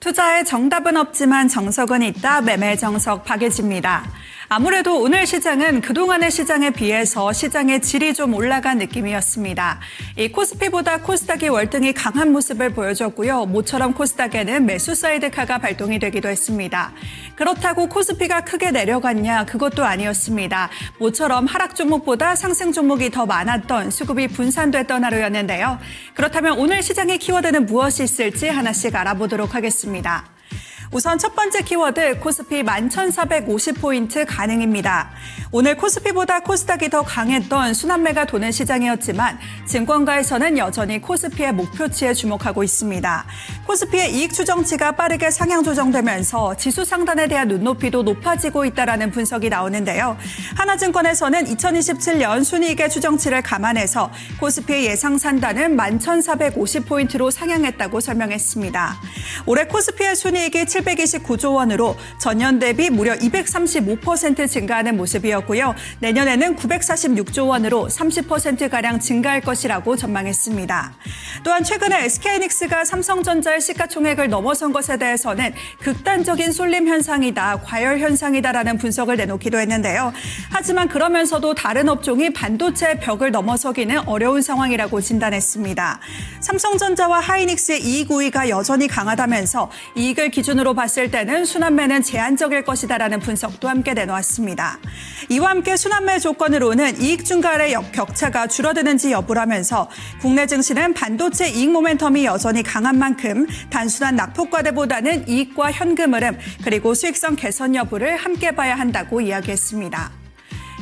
투자에 정답은 없지만 정석은 있다. 매매 정석 박예지입니다. 아무래도 오늘 시장은 그동안의 시장에 비해서 시장의 질이 좀 올라간 느낌이었습니다. 이 코스피보다 코스닥이 월등히 강한 모습을 보여줬고요. 모처럼 코스닥에는 매수 사이드카가 발동이 되기도 했습니다. 그렇다고 코스피가 크게 내려갔냐? 그것도 아니었습니다. 모처럼 하락 종목보다 상승 종목이 더 많았던 수급이 분산됐던 하루였는데요. 그렇다면 오늘 시장의 키워드는 무엇이 있을지 하나씩 알아보도록 하겠습니다. 우선 첫 번째 키워드 코스피 11,450포인트 가능입니다. 오늘 코스피보다 코스닥이 더 강했던 순환매가 도는 시장이었지만 증권가에서는 여전히 코스피의 목표치에 주목하고 있습니다. 코스피의 이익 추정치가 빠르게 상향 조정되면서 지수 상단에 대한 눈높이도 높아지고 있다는 분석이 나오는데요. 하나증권에서는 2027년 순이익의 추정치를 감안해서 코스피의 예상 산단은 11,450포인트로 상향했다고 설명했습니다. 올해 코스피의 순이익이 729조 원으로 전년 대비 무려 235% 증가하는 모습이었고요. 내년에는 946조 원으로 30%가량 증가할 것이라고 전망했습니다. 또한 최근에 SK하이닉스가 삼성전자의 시가총액을 넘어선 것에 대해서는 극단적인 쏠림 현상이다, 과열 현상이다라는 분석을 내놓기도 했는데요. 하지만 그러면서도 다른 업종이 반도체의 벽을 넘어서기는 어려운 상황이라고 진단했습니다. 삼성전자와 하이닉스의 이익 우위가 여전히 강하다면서 이익을 기준으로 봤을 때는 순환매는 제한적일 것이다라는 분석도 함께 내놓았습니다. 이와 함께 순환매 조건으로는 이익 증가의 격차가 줄어드는지 여부라면서 국내 증시는 반도체 이익 모멘텀이 여전히 강한 만큼 단순한 낙폭과대보다는 이익과 현금 흐름 그리고 수익성 개선 여부를 함께 봐야 한다고 이야기했습니다.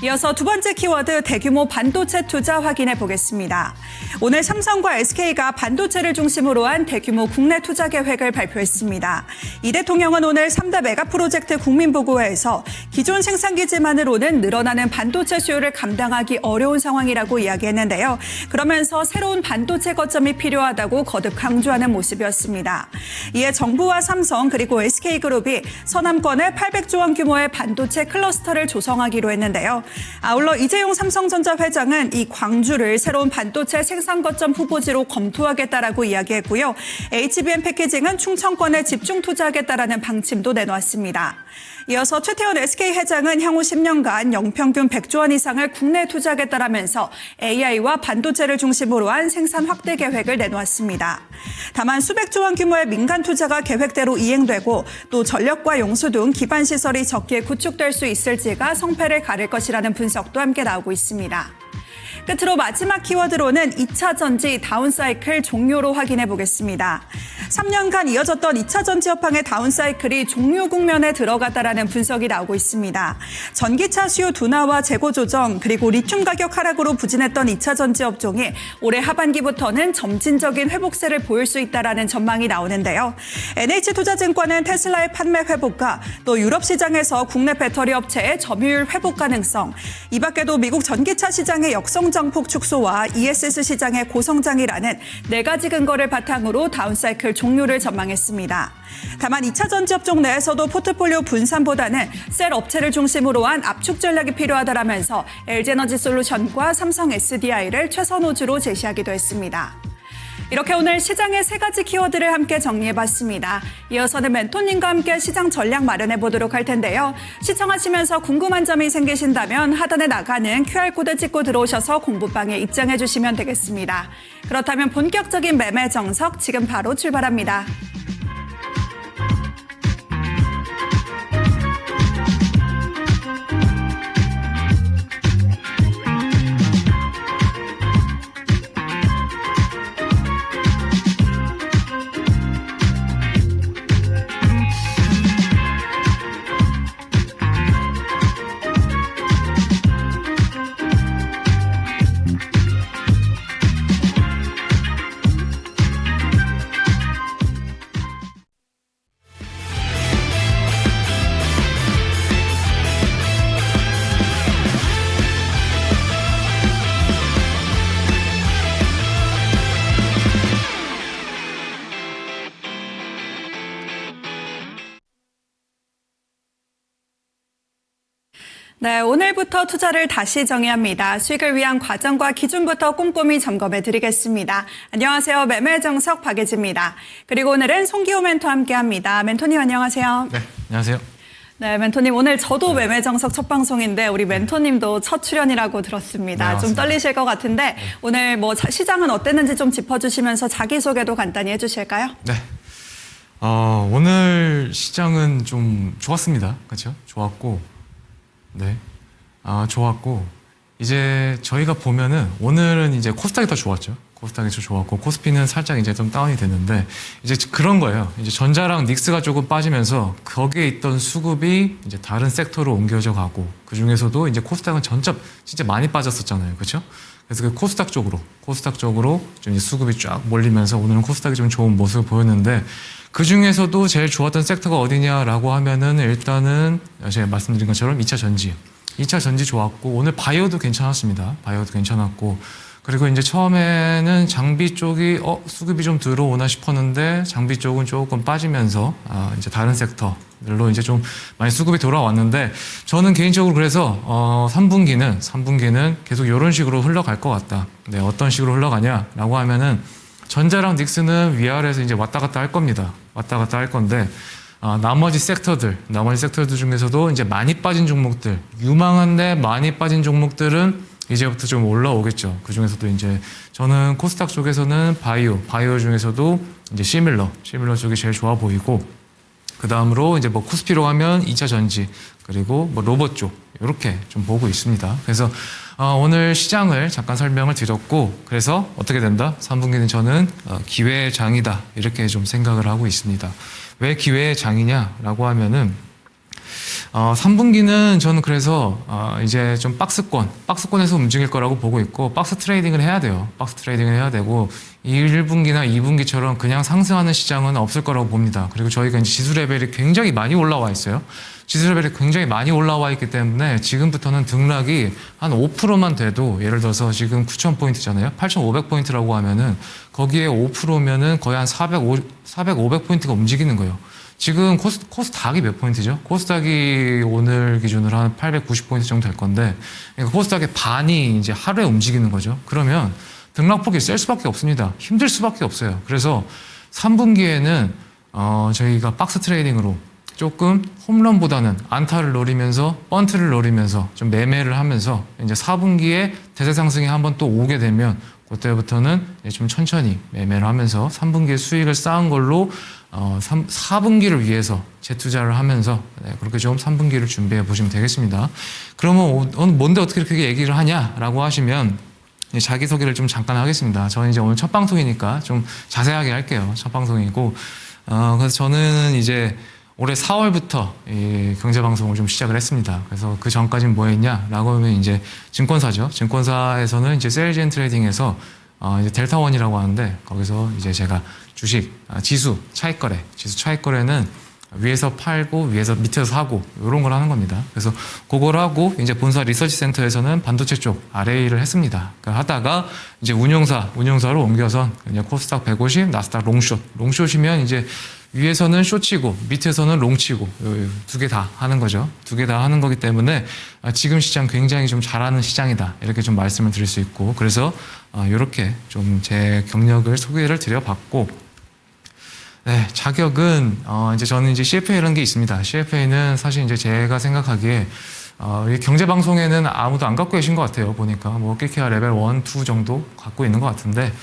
이어서 두 번째 키워드 대규모 반도체 투자 확인해 보겠습니다. 오늘 삼성과 SK가 반도체를 중심으로 한 대규모 국내 투자 계획을 발표했습니다. 이 대통령은 오늘 3대 메가 프로젝트 국민보고회에서 기존 생산기지만으로는 늘어나는 반도체 수요를 감당하기 어려운 상황이라고 이야기했는데요. 그러면서 새로운 반도체 거점이 필요하다고 거듭 강조하는 모습이었습니다. 이에 정부와 삼성 그리고 SK그룹이 서남권에 800조 원 규모의 반도체 클러스터를 조성하기로 했는데요. 아울러 이재용 삼성전자 회장은 이 광주를 새로운 반도체 생산 거점 후보지로 검토하겠다라고 이야기했고요. HBM 패키징은 충청권에 집중 투자하겠다라는 방침도 내놓았습니다. 이어서 최태원 SK 회장은 향후 10년간 연평균 100조 원 이상을 국내에 투자하겠다라면서 AI와 반도체를 중심으로 한 생산 확대 계획을 내놓았습니다. 다만 수백조 원 규모의 민간 투자가 계획대로 이행되고 또 전력과 용수 등 기반 시설이 적기에 구축될 수 있을지가 성패를 가릴 것이라는 분석도 함께 나오고 있습니다. 끝으로 마지막 키워드로는 2차 전지 다운사이클 종료로 확인해 보겠습니다. 3년간 이어졌던 2차 전지 업황의 다운사이클이 종료 국면에 들어갔다라는 분석이 나오고 있습니다. 전기차 수요 둔화와 재고 조정 그리고 리튬 가격 하락으로 부진했던 2차 전지 업종이 올해 하반기부터는 점진적인 회복세를 보일 수 있다라는 전망이 나오는데요. NH투자증권은 테슬라의 판매 회복과 또 유럽 시장에서 국내 배터리 업체의 점유율 회복 가능성, 이 밖에도 미국 전기차 시장의 역성장폭 축소와 ESS 시장의 고성장이라는 4가지 근거를 바탕으로 다운사이클 종료를 전망했습니다. 다만 2차 전지 업종 내에서도 포트폴리오 분산보다는 셀 업체를 중심으로 한 압축 전략이 필요하다라면서 LG에너지솔루션과 삼성 SDI를 최선 호주로 제시하기도 했습니다. 이렇게 오늘 시장의 3가지 키워드를 함께 정리해봤습니다. 이어서는 멘토님과 함께 시장 전략 마련해보도록 할 텐데요. 시청하시면서 궁금한 점이 생기신다면 하단에 나가는 QR코드 찍고 들어오셔서 공부방에 입장해주시면 되겠습니다. 그렇다면 본격적인 매매 정석 지금 바로 출발합니다. 네, 오늘부터 투자를 다시 정의합니다. 수익을 위한 과정과 기준부터 꼼꼼히 점검해 드리겠습니다. 안녕하세요. 매매정석 박예지입니다. 그리고 오늘은 송기호 멘토와 함께합니다. 멘토님 안녕하세요. 네, 안녕하세요. 네, 멘토님 오늘 저도 매매정석 첫 방송인데 우리 멘토님도 첫 출연이라고 들었습니다. 네, 좀 떨리실 것 같은데 오늘 뭐 시장은 어땠는지 좀 짚어주시면서 자기소개도 간단히 해주실까요? 네. 오늘 시장은 좀 좋았습니다. 그렇죠? 좋았고, 네. 좋았고, 이제 저희가 보면은 오늘은 이제 코스닥이 더 좋았죠. 코스닥이 더 좋았고, 코스피는 살짝 이제 좀 다운이 됐는데, 이제 그런 거예요. 이제 전자랑 닉스가 조금 빠지면서 거기에 있던 수급이 이제 다른 섹터로 옮겨져 가고, 그 중에서도 이제 코스닥은 진짜 많이 빠졌었잖아요. 그렇죠? 그래서 그 코스닥 쪽으로 좀 이제 수급이 쫙 몰리면서 오늘은 코스닥이 좀 좋은 모습을 보였는데, 그 중에서도 제일 좋았던 섹터가 어디냐라고 하면은 일단은 제가 말씀드린 것처럼 2차 전지 좋았고, 오늘 바이오도 괜찮았습니다. 바이오도 괜찮았고, 그리고 이제 처음에는 장비 쪽이 수급이 좀 들어오나 싶었는데 장비 쪽은 조금 빠지면서 이제 다른 섹터들로 이제 좀 많이 수급이 돌아왔는데, 저는 개인적으로 그래서 3분기는 계속 이런 식으로 흘러갈 것 같다. 네, 어떤 식으로 흘러가냐라고 하면은 전자랑 닉스는 위아래에서 이제 왔다 갔다 할 겁니다. 왔다 갔다 할 건데, 나머지 섹터들 중에서도 이제 많이 빠진 종목들, 유망한데 많이 빠진 종목들은 이제부터 좀 올라오겠죠. 그 중에서도 이제 저는 코스닥 쪽에서는 바이오 중에서도 이제 시밀러 쪽이 제일 좋아 보이고, 그 다음으로 이제 뭐 코스피로 가면 2차 전지, 그리고 뭐 로봇 쪽, 이렇게 좀 보고 있습니다. 그래서 오늘 시장을 잠깐 설명을 드렸고, 그래서 어떻게 된다? 3분기는 저는 기회의 장이다, 이렇게 좀 생각을 하고 있습니다. 왜 기회의 장이냐라고 하면은 3분기는 저는 그래서 이제 좀 박스권에서 움직일 거라고 보고 있고, 박스 트레이딩을 해야 돼요. 박스 트레이딩을 해야 되고, 1분기나 2분기처럼 그냥 상승하는 시장은 없을 거라고 봅니다. 그리고 저희가 이제 지수 레벨이 굉장히 많이 올라와 있어요. 지수 레벨이 굉장히 많이 올라와 있기 때문에 지금부터는 등락이 한 5%만 돼도, 예를 들어서 지금 9,000포인트잖아요. 8,500포인트라고 하면은 거기에 5%면은 거의 한 500포인트가 움직이는 거예요. 지금 코스닥이 몇 포인트죠? 코스닥이 오늘 기준으로 한 890포인트 정도 될 건데, 그러니까 코스닥의 반이 이제 하루에 움직이는 거죠. 그러면 등락폭이 셀 수밖에 없습니다. 힘들 수밖에 없어요. 그래서 3분기에는 저희가 박스 트레이딩으로 조금 홈런보다는 안타를 노리면서, 번트를 노리면서 좀 매매를 하면서, 이제 4분기에 대세 상승이 한번 또 오게 되면 그때부터는 좀 천천히 매매를 하면서 3분기에 수익을 쌓은 걸로 4분기를 위해서 재투자를 하면서, 그렇게 좀 3분기를 준비해 보시면 되겠습니다. 그러면 뭔데 어떻게 그렇게 얘기를 하냐라고 하시면, 자기소개를 좀 잠깐 하겠습니다. 저는 이제 오늘 첫 방송이니까 좀 자세하게 할게요. 첫 방송이고, 그래서 저는 이제 올해 4월부터 이 경제방송을 좀 시작을 했습니다. 그래서 그 전까지는 뭐 했냐라고 하면 이제 증권사죠. 증권사에서는 이제 세일즈 앤 트레이딩에서 이제 델타원이라고 하는데, 거기서 이제 제가 주식, 지수 차익거래는 위에서 팔고 위에서 밑에서 사고 이런 걸 하는 겁니다. 그래서 그걸 하고 이제 본사 리서치 센터에서는 반도체 쪽 RA를 했습니다. 그러니까 하다가 이제 운용사로 옮겨서 이제 코스닥 150, 나스닥 롱숏이면 이제 위에서는 숏치고 밑에서는 롱치고 두 개 다 하는 거죠. 두 개 다 하는 거기 때문에 지금 시장 굉장히 좀 잘하는 시장이다, 이렇게 좀 말씀을 드릴 수 있고, 그래서 이렇게 좀 제 경력을 소개를 드려봤고, 네, 자격은 이제 저는 이제 CFA라는 게 있습니다. CFA는 사실 이제 제가 생각하기에 이 경제 방송에는 아무도 안 갖고 계신 것 같아요. 보니까 뭐 끼케야 레벨 1, 2 정도 갖고 있는 것 같은데,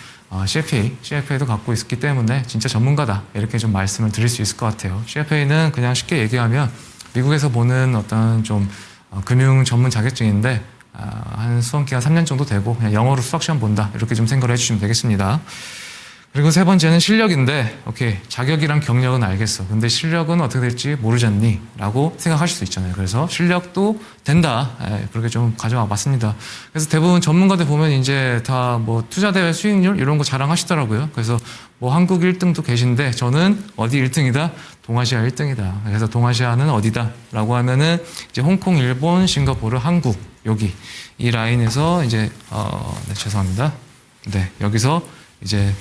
CFA도 갖고 있기 때문에 진짜 전문가다, 이렇게 좀 말씀을 드릴 수 있을 것 같아요. CFA는 그냥 쉽게 얘기하면 미국에서 보는 어떤 좀 금융 전문 자격증인데, 한 수험기간 3년 정도 되고 그냥 영어로 수학 시험 본다, 이렇게 좀 생각을 해주시면 되겠습니다. 그리고 세 번째는 실력인데, 오케이, 자격이랑 경력은 알겠어. 근데 실력은 어떻게 될지 모르잖니? 라고 생각하실 수 있잖아요. 그래서 실력도 된다, 그렇게 좀 가져와 봤습니다. 그래서 대부분 전문가들 보면 이제 다 뭐 투자대회 수익률 이런 거 자랑하시더라고요. 그래서 뭐 한국 1등도 계신데, 저는 어디 1등이다? 동아시아 1등이다. 그래서 동아시아는 어디다? 라고 하면은 이제 홍콩, 일본, 싱가포르, 한국, 여기 이 라인에서 이제 네, 죄송합니다. 네, 여기서 이제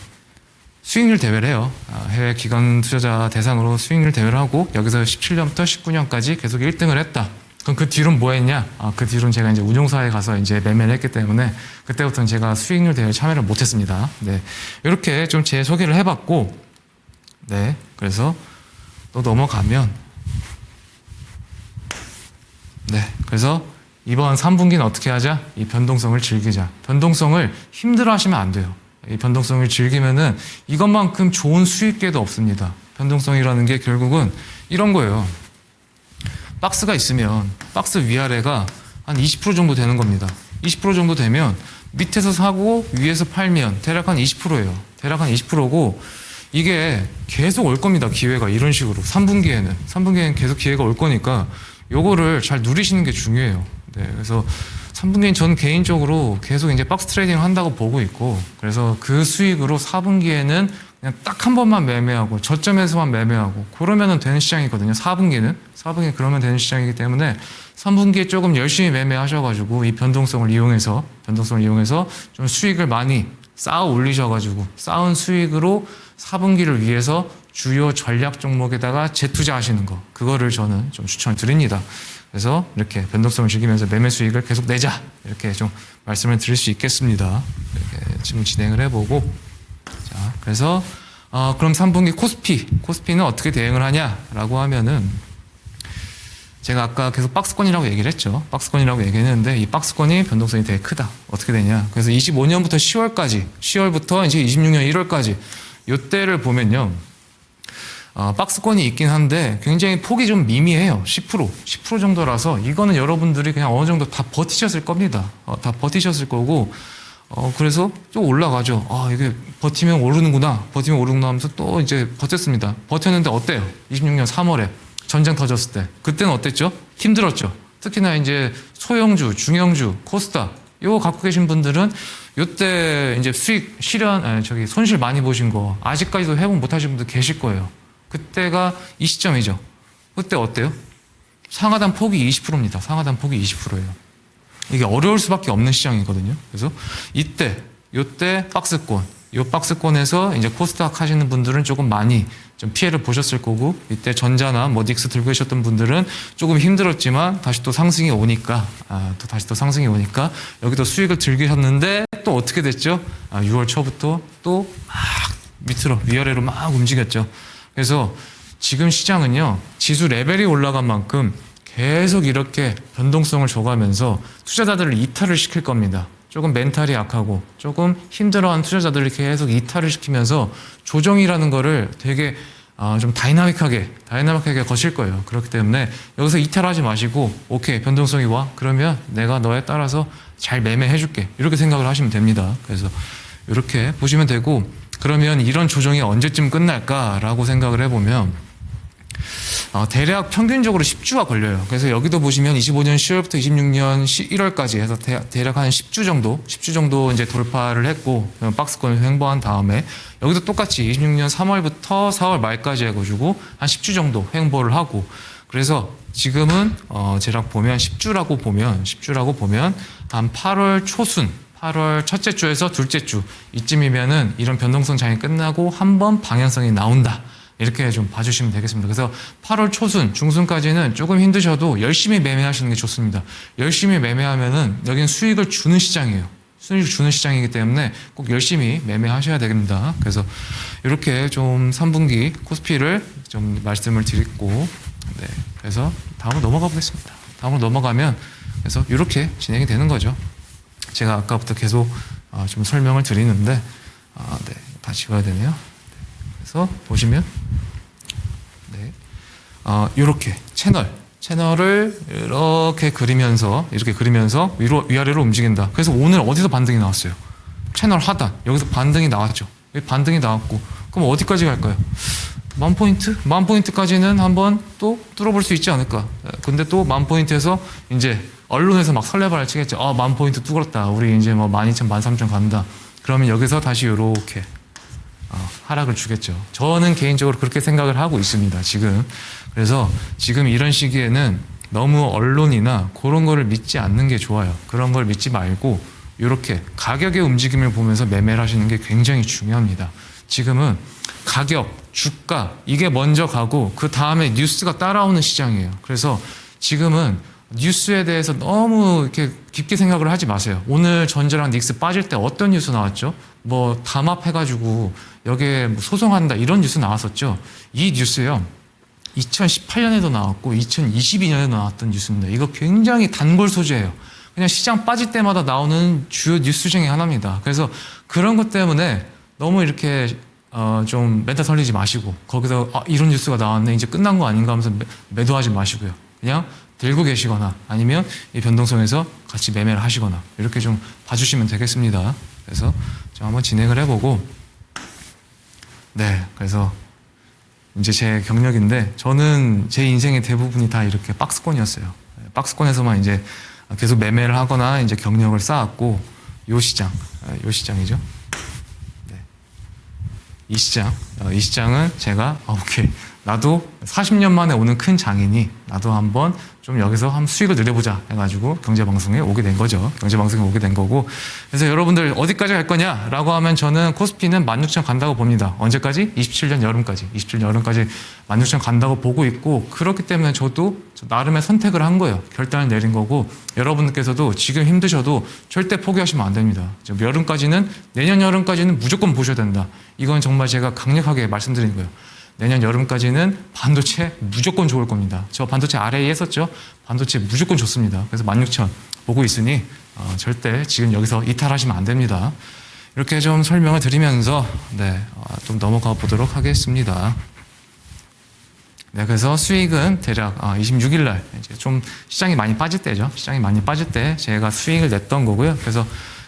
수익률 대회를 해요. 해외 기관 투자자 대상으로 수익률 대회를 하고, 여기서 17년부터 19년까지 계속 1등을 했다. 그럼 그 뒤로는 뭐 했냐? 그 뒤로는 제가 이제 운용사에 가서 이제 매매를 했기 때문에 그때부터는 제가 수익률 대회에 참여를 못 했습니다. 네. 이렇게 좀 제 소개를 해봤고, 네. 그래서 또 넘어가면, 네. 그래서 이번 3분기는 어떻게 하자? 이 변동성을 즐기자. 변동성을 힘들어 하시면 안 돼요. 이 변동성을 즐기면은 이것만큼 좋은 수익계도 없습니다. 변동성이라는 게 결국은 이런 거예요. 박스가 있으면 박스 위아래가 한 20% 정도 되는 겁니다. 20% 정도 되면 밑에서 사고 위에서 팔면 대략 한 20%예요. 대략 한 20%고 이게 계속 올 겁니다. 기회가 이런 식으로 3분기에는 계속 기회가 올 거니까 요거를 잘 누리시는 게 중요해요. 네, 그래서 3분기엔 저는 개인적으로 계속 이제 박스 트레이딩을 한다고 보고 있고, 그래서 그 수익으로 4분기에는 그냥 딱 한 번만 매매하고 저점에서만 매매하고 그러면은 되는 시장이거든요. 4분기는 그러면 되는 시장이기 때문에 3분기에 조금 열심히 매매하셔가지고 이 변동성을 이용해서 좀 수익을 많이 쌓아 올리셔가지고 쌓은 수익으로 4분기를 위해서 주요 전략 종목에다가 재투자하시는 거, 그거를 저는 좀 추천을 드립니다. 그래서 이렇게 변동성을 즐기면서 매매 수익을 계속 내자, 이렇게 좀 말씀을 드릴 수 있겠습니다. 이렇게 지금 진행을 해보고, 자, 그래서 그럼 3분기 코스피는 어떻게 대응을 하냐라고 하면은, 제가 아까 계속 박스권이라고 얘기를 했죠. 박스권이라고 얘기했는데 이 박스권이 변동성이 되게 크다. 어떻게 되냐? 그래서 25년부터 10월부터 이제 26년 1월까지 요때를 보면요. 박스권이 있긴 한데 굉장히 폭이 좀 미미해요. 10% 정도라서 이거는 여러분들이 그냥 어느 정도 다 버티셨을 겁니다. 다 버티셨을 거고, 그래서 또 올라가죠. 이게 버티면 오르는구나 하면서 또 이제 버텼습니다. 버텼는데 어때요? 26년 3월에 전쟁 터졌을 때. 그때는 어땠죠? 힘들었죠. 특히나 이제 소형주, 중형주, 코스닥, 요거 갖고 계신 분들은 요때 이제 손실 많이 보신 거 아직까지도 회복 못 하신 분들 계실 거예요. 그때가 이 시점이죠. 그때 어때요? 상하단 폭이 20%입니다. 상하단 폭이 20%예요. 이게 어려울 수밖에 없는 시장이거든요. 그래서 요때 박스권에서 이제 코스닥 하시는 분들은 조금 많이 좀 피해를 보셨을 거고, 이때 전자나 닉스 들고 계셨던 분들은 조금 힘들었지만 다시 또 상승이 오니까 여기도 수익을 즐기셨는데 또 어떻게 됐죠? 6월 초부터 또 막 위아래로 막 움직였죠. 그래서 지금 시장은요, 지수 레벨이 올라간 만큼 계속 이렇게 변동성을 줘가면서 투자자들을 이탈을 시킬 겁니다. 조금 멘탈이 약하고 조금 힘들어하는 투자자들을 계속 이탈을 시키면서 조정이라는 거를 되게 좀 다이나믹하게 거실 거예요. 그렇기 때문에 여기서 이탈하지 마시고, 오케이, 변동성이 와, 그러면 내가 너에 따라서 잘 매매해줄게, 이렇게 생각을 하시면 됩니다. 그래서 이렇게 보시면 되고, 그러면 이런 조정이 언제쯤 끝날까라고 생각을 해보면 대략 평균적으로 10주가 걸려요. 그래서 여기도 보시면 25년 10월부터 26년 1월까지 해서 대략 한 10주 정도 이제 돌파를 했고, 박스권을 횡보한 다음에 여기도 똑같이 26년 3월부터 4월 말까지 해가지고 한 10주 정도 횡보를 하고, 그래서 지금은 대략 보면 10주라고 보면 한 8월 초순, 8월 첫째 주에서 둘째 주 이쯤이면은 이런 변동성 장이 끝나고 한번 방향성이 나온다, 이렇게 좀 봐주시면 되겠습니다. 그래서 8월 초순, 중순까지는 조금 힘드셔도 열심히 매매하시는 게 좋습니다. 열심히 매매하면은 여기는 수익을 주는 시장이에요. 수익을 주는 시장이기 때문에 꼭 열심히 매매하셔야 됩니다. 그래서 이렇게 좀 3분기 코스피를 좀 말씀을 드리고, 네, 그래서 다음으로 넘어가 보겠습니다. 다음으로 넘어가면 그래서 이렇게 진행이 되는 거죠. 제가 아까부터 계속 좀 설명을 드리는데, 네, 다 지워야 되네요. 그래서 보시면, 네, 이렇게 채널을 이렇게 그리면서 위아래로 움직인다. 그래서 오늘 어디서 반등이 나왔어요? 채널 하단, 여기서 반등이 나왔죠. 여기 반등이 나왔고, 그럼 어디까지 갈까요? 10,000포인트? 10,000포인트까지는 한번 또 뚫어볼 수 있지 않을까? 근데 또 10,000포인트에서 이제 언론에서 막 설레발을 치겠죠. 10,000포인트 뚫었다, 우리 이제 뭐 12,000, 13,000 간다. 그러면 여기서 다시 이렇게 하락을 주겠죠. 저는 개인적으로 그렇게 생각을 하고 있습니다, 지금. 그래서 지금 이런 시기에는 너무 언론이나 그런 거를 믿지 않는 게 좋아요. 그런 걸 믿지 말고 이렇게 가격의 움직임을 보면서 매매를 하시는 게 굉장히 중요합니다. 지금은 가격, 주가, 이게 먼저 가고 그 다음에 뉴스가 따라오는 시장이에요. 그래서 지금은 뉴스에 대해서 너무 이렇게 깊게 생각을 하지 마세요. 오늘 전자랑 닉스 빠질 때 어떤 뉴스 나왔죠? 뭐 담합해가지고 여기에 뭐 소송한다 이런 뉴스 나왔었죠. 이 뉴스요. 2018년에도 나왔고 2022년에도 나왔던 뉴스입니다. 이거 굉장히 단골 소재예요. 그냥 시장 빠질 때마다 나오는 주요 뉴스 중에 하나입니다. 그래서 그런 것 때문에 너무 이렇게 좀 멘탈 털리지 마시고 거기서 이런 뉴스가 나왔네 이제 끝난 거 아닌가 하면서 매도하지 마시고요. 그냥 들고 계시거나 아니면 이 변동성에서 같이 매매를 하시거나 이렇게 좀 봐주시면 되겠습니다. 그래서 좀 한번 진행을 해보고 네, 그래서 이제 제 경력인데 저는 제 인생의 대부분이 다 이렇게 박스권이었어요. 박스권에서만 이제 계속 매매를 하거나 이제 경력을 쌓았고 요 시장이죠. 네. 이 시장은 제가 오케이 나도 40년 만에 오는 큰 장이니 나도 한번 좀 여기서 한번 수익을 늘려보자 해가지고 경제방송에 오게 된 거죠. 경제방송에 오게 된 거고 그래서 여러분들 어디까지 갈 거냐라고 하면 저는 코스피는 16,000 간다고 봅니다. 언제까지? 27년 여름까지 16,000 간다고 보고 있고 그렇기 때문에 저도 나름의 선택을 한 거예요. 결단을 내린 거고 여러분들께서도 지금 힘드셔도 절대 포기하시면 안 됩니다. 여름까지는 내년 여름까지는 무조건 보셔야 된다. 이건 정말 제가 강력하게 말씀드리는 거예요. 내년 여름까지는 반도체 무조건 좋을 겁니다. 저 반도체 RA 했었죠? 반도체 무조건 좋습니다. 그래서 16,000 보고 있으니 절대 지금 여기서 이탈하시면 안 됩니다. 이렇게 좀 설명을 드리면서 좀 넘어가 보도록 하겠습니다. 네, 그래서 수익은 대략 26일 날 이제 좀 시장이 많이 빠질 때죠. 시장이 많이 빠질 때 제가 수익을 냈던 거고요. 그래서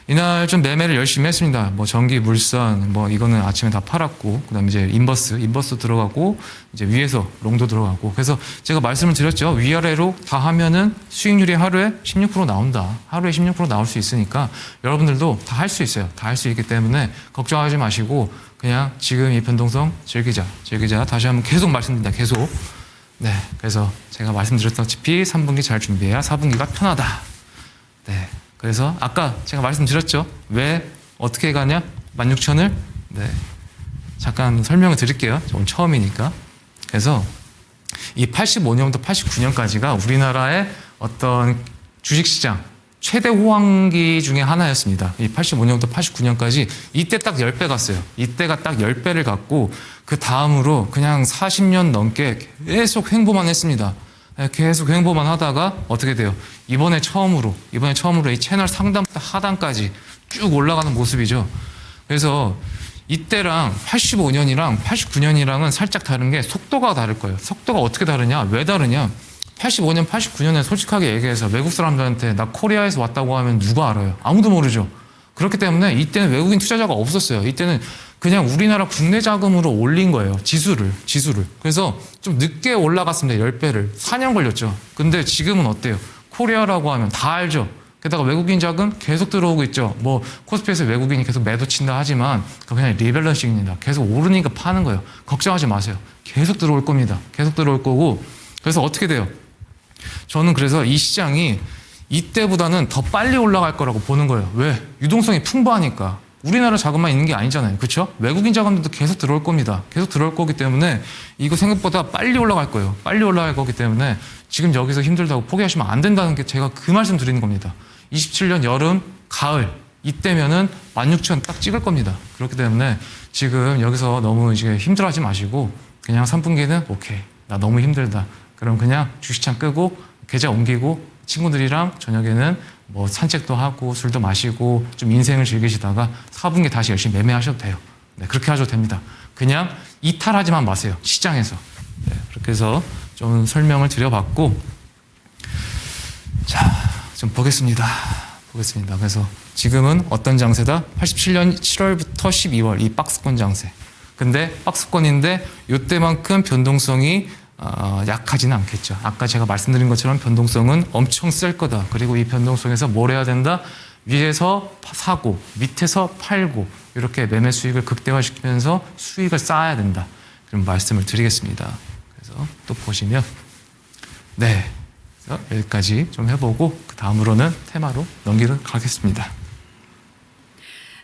이날 좀 매매를 열심히 했습니다. 뭐 전기, 물선, 뭐 이거는 아침에 다 팔았고, 그다음에 이제 인버스 들어가고, 이제 위에서 롱도 들어가고. 그래서 제가 말씀을 드렸죠. 위아래로 다 하면은 수익률이 하루에 16% 나온다. 하루에 16% 나올 수 있으니까 여러분들도 다 할 수 있어요. 다 할 수 있기 때문에 걱정하지 마시고 그냥 지금 이 변동성 즐기자. 다시 한번 계속 말씀드립니다. 계속. 네, 그래서 제가 말씀드렸다시피 3분기 잘 준비해야 4분기가 편하다. 네. 그래서 아까 제가 말씀드렸죠. 왜 어떻게 가냐? 16,000을 잠깐 설명을 드릴게요. 저는 처음이니까. 그래서 이 85년부터 89년까지가 우리나라의 어떤 주식시장 최대 호황기 중에 하나였습니다. 이 85년부터 89년까지 이때 딱 10배 갔어요. 이때가 딱 10배를 갔고 그 다음으로 그냥 40년 넘게 계속 횡보만 했습니다. 계속 횡보만 하다가 어떻게 돼요? 이번에 처음으로 이 채널 상단부터 하단까지 쭉 올라가는 모습이죠. 그래서 이때랑 85년이랑 89년이랑은 살짝 다른 게 속도가 다를 거예요. 속도가 어떻게 다르냐? 왜 다르냐? 85년, 89년에 솔직하게 얘기해서 외국 사람들한테 나 코리아에서 왔다고 하면 누가 알아요? 아무도 모르죠. 그렇기 때문에 이때는 외국인 투자자가 없었어요. 이때는 그냥 우리나라 국내 자금으로 올린 거예요. 지수를. 그래서 좀 늦게 올라갔습니다. 10배를. 4년 걸렸죠. 근데 지금은 어때요? 코리아라고 하면 다 알죠. 게다가 외국인 자금 계속 들어오고 있죠. 뭐 코스피에서 외국인이 계속 매도 친다 하지만 그건 그냥 리밸런싱입니다. 계속 오르니까 파는 거예요. 걱정하지 마세요. 계속 들어올 겁니다. 계속 들어올 거고. 그래서 어떻게 돼요? 저는 그래서 이 시장이 이때보다는 더 빨리 올라갈 거라고 보는 거예요. 왜? 유동성이 풍부하니까. 우리나라 자금만 있는 게 아니잖아요. 그렇죠? 외국인 자금들도 계속 들어올 겁니다. 계속 들어올 거기 때문에 이거 생각보다 빨리 올라갈 거예요. 빨리 올라갈 거기 때문에 지금 여기서 힘들다고 포기하시면 안 된다는 게 제가 그 말씀 드리는 겁니다. 27년 여름, 가을 이때면은 16,000 딱 찍을 겁니다. 그렇기 때문에 지금 여기서 너무 이제 힘들어하지 마시고 그냥 3분기는 오케이. 나 너무 힘들다. 그럼 그냥 주식창 끄고 계좌 옮기고 친구들이랑 저녁에는 뭐 산책도 하고 술도 마시고 좀 인생을 즐기시다가 4분기 다시 열심히 매매하셔도 돼요. 네, 그렇게 하셔도 됩니다. 그냥 이탈하지만 마세요. 시장에서. 네, 그렇게 해서 좀 설명을 드려봤고 자, 좀 보겠습니다. 그래서 지금은 어떤 장세다? 87년 7월부터 12월 이 박스권 장세. 근데 박스권인데 이때만큼 변동성이 약하지는 않겠죠. 아까 제가 말씀드린 것처럼 변동성은 엄청 셀 거다. 그리고 이 변동성에서 뭘 해야 된다? 위에서 사고 밑에서 팔고 이렇게 매매 수익을 극대화시키면서 수익을 쌓아야 된다. 그런 말씀을 드리겠습니다. 그래서 또 보시면 네, 그래서 여기까지 좀 해보고 그 다음으로는 테마로 넘기도록 하겠습니다.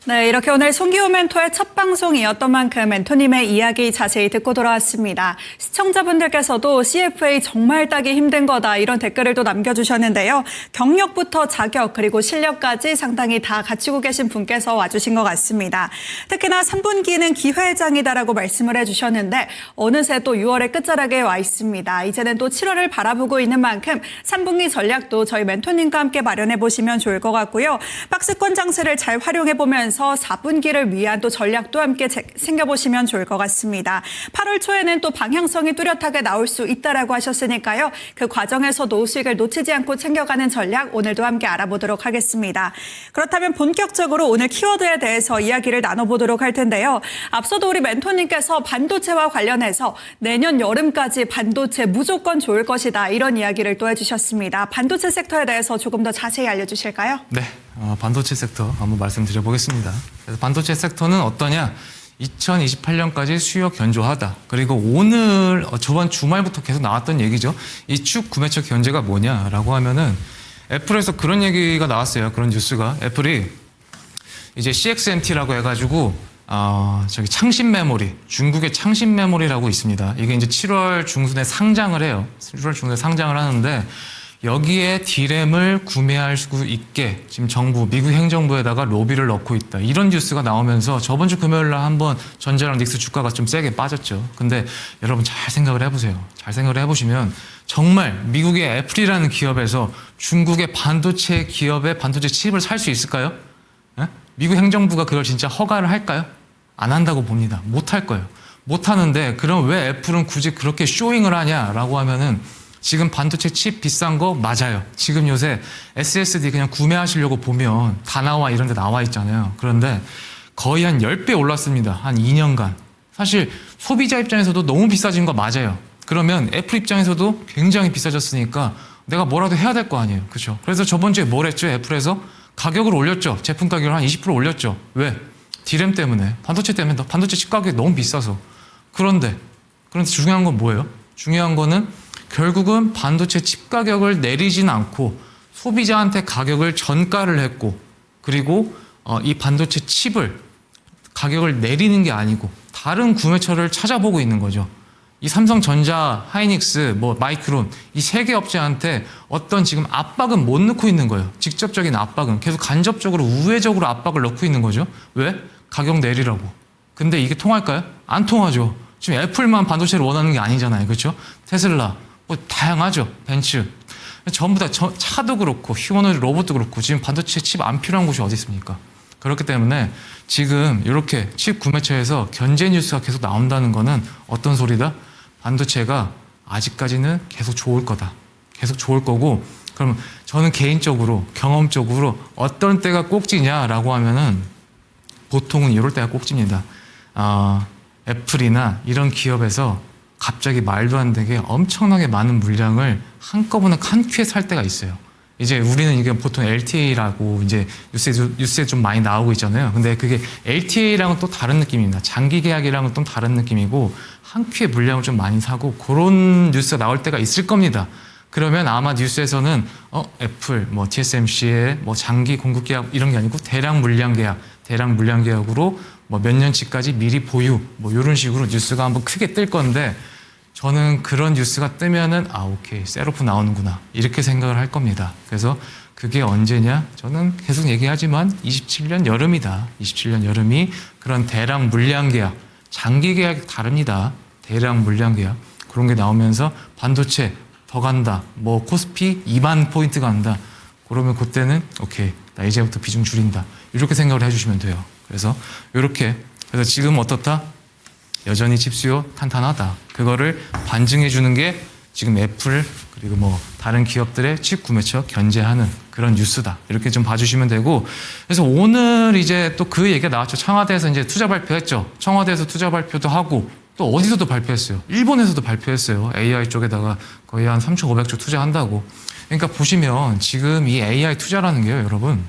네, 이렇게 오늘 송기호 멘토의 첫 방송이었던 만큼 멘토님의 이야기 자세히 듣고 돌아왔습니다. 시청자분들께서도 CFA 정말 따기 힘든 거다 이런 댓글을 또 남겨주셨는데요. 경력부터 자격 그리고 실력까지 상당히 다 갖추고 계신 분께서 와주신 것 같습니다. 특히나 3분기는 기회장이다라고 말씀을 해주셨는데 어느새 또 6월의 끝자락에 와 있습니다. 이제는 또 7월을 바라보고 있는 만큼 3분기 전략도 저희 멘토님과 함께 마련해 보시면 좋을 것 같고요. 박스권 장세를 잘 활용해 보면서 4분기를 위한 또 전략도 함께 챙겨보시면 좋을 것 같습니다. 8월 초에는 또 방향성이 뚜렷하게 나올 수 있다라고 하셨으니까요. 그 과정에서도 수익을 놓치지 않고 챙겨가는 전략 오늘도 함께 알아보도록 하겠습니다. 그렇다면 본격적으로 오늘 키워드에 대해서 이야기를 나눠보도록 할 텐데요. 앞서도 우리 멘토님께서 반도체와 관련해서 내년 여름까지 반도체 무조건 좋을 것이다 이런 이야기를 또 해주셨습니다. 반도체 섹터에 대해서 조금 더 자세히 알려주실까요? 네, 반도체 섹터 한번 말씀드려보겠습니다. 그래서 반도체 섹터는 어떠냐? 2028년까지 수요 견조하다. 그리고 오늘 저번 주말부터 계속 나왔던 얘기죠. 이 축 구매처 견제가 뭐냐라고 하면은 애플에서 그런 얘기가 나왔어요. 그런 뉴스가 애플이 이제 CXMT라고 해가지고 창신 메모리, 중국의 창신 메모리라고 있습니다. 이게 이제 7월 중순에 상장을 해요. 7월 중순에 상장을 하는데 여기에 D램을 구매할 수 있게 지금 정부, 미국 행정부에다가 로비를 넣고 있다. 이런 뉴스가 나오면서 저번 주 금요일 날 한번 전자랑 닉스 주가가 좀 세게 빠졌죠. 근데 여러분 잘 생각을 해보세요. 잘 생각을 해보시면 정말 미국의 애플이라는 기업에서 중국의 반도체 기업의 반도체 칩을 살 수 있을까요? 예? 미국 행정부가 그걸 진짜 허가를 할까요? 안 한다고 봅니다. 못 할 거예요. 못 하는데 그럼 왜 애플은 굳이 그렇게 쇼잉을 하냐라고 하면은 지금 반도체 칩 비싼 거 맞아요. 지금 요새 SSD 그냥 구매하시려고 보면 다나와 이런 데 나와 있잖아요. 그런데 거의 한 10배 올랐습니다. 한 2년간. 사실 소비자 입장에서도 너무 비싸진 거 맞아요. 그러면 애플 입장에서도 굉장히 비싸졌으니까 내가 뭐라도 해야 될 거 아니에요. 그렇죠? 그래서 저번 주에 뭘 했죠? 애플에서 가격을 올렸죠. 제품 가격을 한 20% 올렸죠. 왜? D램 때문에, 반도체 때문에, 반도체 칩 가격이 너무 비싸서. 그런데 중요한 건 뭐예요? 중요한 거는 결국은 반도체 칩 가격을 내리진 않고 소비자한테 가격을 전가를 했고 그리고 이 반도체 칩을 가격을 내리는 게 아니고 다른 구매처를 찾아보고 있는 거죠. 이 삼성전자, 하이닉스, 마이크론 이 세 개 업체한테 어떤 지금 압박은 못 넣고 있는 거예요. 직접적인 압박은 계속 간접적으로 우회적으로 압박을 넣고 있는 거죠. 왜? 가격 내리라고. 근데 이게 통할까요? 안 통하죠. 지금 애플만 반도체를 원하는 게 아니잖아요. 그렇죠? 테슬라 다양하죠. 벤츠. 전부 다 차도 그렇고 휴머노이드 로봇도 그렇고 지금 반도체 칩 안 필요한 곳이 어디 있습니까? 그렇기 때문에 지금 이렇게 칩 구매처에서 견제 뉴스가 계속 나온다는 거는 어떤 소리다? 반도체가 아직까지는 계속 좋을 거다. 계속 좋을 거고 그럼 저는 개인적으로 경험적으로 어떤 때가 꼭지냐라고 하면은 보통은 이럴 때가 꼭지입니다. 애플이나 이런 기업에서 갑자기 말도 안 되게 엄청나게 많은 물량을 한꺼번에 한 큐에 살 때가 있어요. 이제 우리는 이게 보통 LTA라고 이제 뉴스에 좀 많이 나오고 있잖아요. 근데 그게 LTA랑은 또 다른 느낌입니다. 장기 계약이랑은 또 다른 느낌이고 한 큐에 물량을 좀 많이 사고 그런 뉴스가 나올 때가 있을 겁니다. 그러면 아마 뉴스에서는 애플, TSMC의 장기 공급 계약 이런 게 아니고 대량 물량 계약으로 몇 년치까지 미리 보유 이런 식으로 뉴스가 한번 크게 뜰 건데 저는 그런 뉴스가 뜨면은 오케이 셋오프 나오는구나 이렇게 생각을 할 겁니다. 그래서 그게 언제냐? 저는 계속 얘기하지만 27년 여름이다. 27년 여름이 그런 대량 물량 계약, 장기 계약이 다릅니다. 대량 물량 계약 그런 게 나오면서 반도체 더 간다. 코스피 2만 포인트 간다. 그러면 그때는 오케이 나 이제부터 비중 줄인다. 이렇게 생각을 해주시면 돼요. 그래서 지금 어떻다? 여전히 칩 수요 탄탄하다. 그거를 반증해 주는 게 지금 애플 그리고 다른 기업들의 칩 구매처 견제하는 그런 뉴스다. 이렇게 좀 봐주시면 되고 그래서 오늘 이제 또 그 얘기가 나왔죠. 청와대에서 이제 투자 발표했죠. 청와대에서 투자 발표도 하고 또 어디서도 발표했어요. 일본에서도 발표했어요. AI 쪽에다가 거의 한 3,500조 투자한다고. 그러니까 보시면 지금 이 AI 투자라는 게요, 여러분.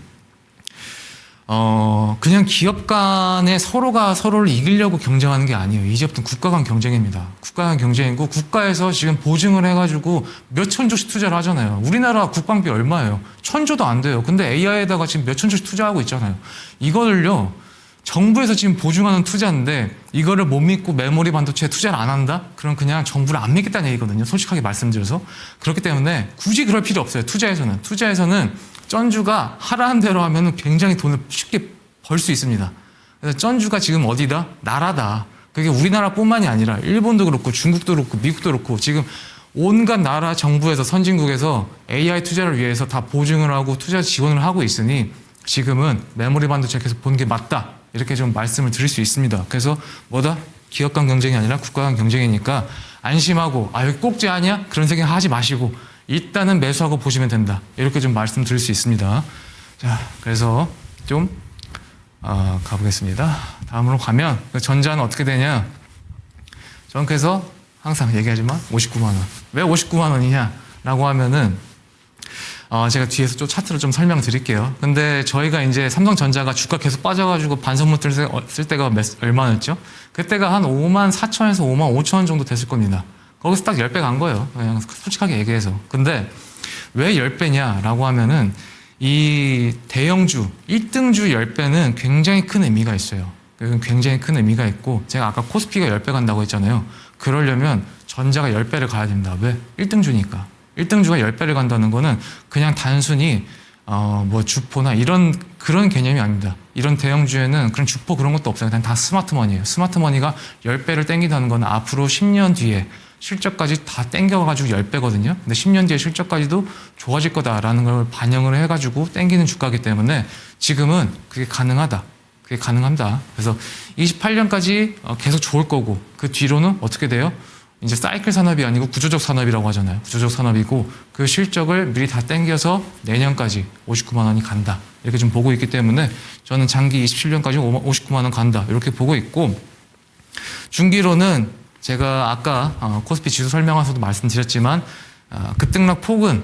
그냥 기업 간에 서로가 서로를 이기려고 경쟁하는 게 아니에요. 이제부터는 국가 간 경쟁입니다. 국가 간 경쟁이고 국가에서 지금 보증을 해가지고 몇천 조씩 투자를 하잖아요. 우리나라 국방비 얼마예요? 1,000조도 안 돼요. 근데 AI에다가 지금 몇천 조씩 투자하고 있잖아요. 이거를요 정부에서 지금 보증하는 투자인데 이거를 못 믿고 메모리 반도체에 투자를 안 한다? 그럼 그냥 정부를 안 믿겠다는 얘기거든요. 솔직하게 말씀드려서. 그렇기 때문에 굳이 그럴 필요 없어요. 투자에서는 전주가 하라는 대로 하면 굉장히 돈을 쉽게 벌 수 있습니다. 그래서 전주가 지금 어디다? 나라다. 그게 우리나라뿐만이 아니라 일본도 그렇고 중국도 그렇고 미국도 그렇고 지금 온갖 나라 정부에서 선진국에서 AI 투자를 위해서 다 보증을 하고 투자 지원을 하고 있으니 지금은 메모리 반도체 계속 보는 게 맞다. 이렇게 좀 말씀을 드릴 수 있습니다. 그래서 뭐다? 기업 간 경쟁이 아니라 국가 간 경쟁이니까 안심하고 여기 꼭지 아니야? 그런 생각 하지 마시고 일단은 매수하고 보시면 된다. 이렇게 좀 말씀드릴 수 있습니다. 자, 그래서 좀 가보겠습니다. 다음으로 가면 전자는 어떻게 되냐? 저는 그래서 항상 얘기하지만 59만 원. 왜 59만 원이냐라고 하면은 제가 뒤에서 좀 차트를 좀 설명드릴게요. 근데 저희가 이제 삼성전자가 주가 계속 빠져가지고 반성문들 쓸 때가 얼마였죠? 그때가 한 5만 4천에서 5만 5천 원 정도 됐을 겁니다. 거기서 딱 10배 간 거예요. 그냥 솔직하게 얘기해서. 근데 왜 10배냐라고 하면은 이 대형주, 1등주 10배는 굉장히 큰 의미가 있어요. 굉장히 큰 의미가 있고 제가 아까 코스피가 10배 간다고 했잖아요. 그러려면 전자가 10배를 가야 됩니다. 왜? 1등주니까. 1등주가 10배를 간다는 거는 그냥 단순히 뭐 주포나 그런 개념이 아닙니다. 이런 대형주에는 그런 주포 그런 것도 없어요. 그냥 다 스마트머니예요. 스마트머니가 10배를 땡긴다는 건 앞으로 10년 뒤에 실적까지 다 땡겨가지고 10배거든요. 근데 10년 뒤에 실적까지도 좋아질 거다라는 걸 반영을 해가지고 땡기는 주가이기 때문에 지금은 그게 가능하다. 그게 가능합니다. 그래서 28년까지 계속 좋을 거고 그 뒤로는 어떻게 돼요? 이제 사이클 산업이 아니고 구조적 산업이라고 하잖아요. 구조적 산업이고 그 실적을 미리 다 땡겨서 내년까지 59만 원이 간다. 이렇게 좀 보고 있기 때문에 저는 장기 27년까지 59만 원 간다. 이렇게 보고 있고 중기로는 제가 아까 코스피 지수 설명에서도 말씀드렸지만 급등락 폭은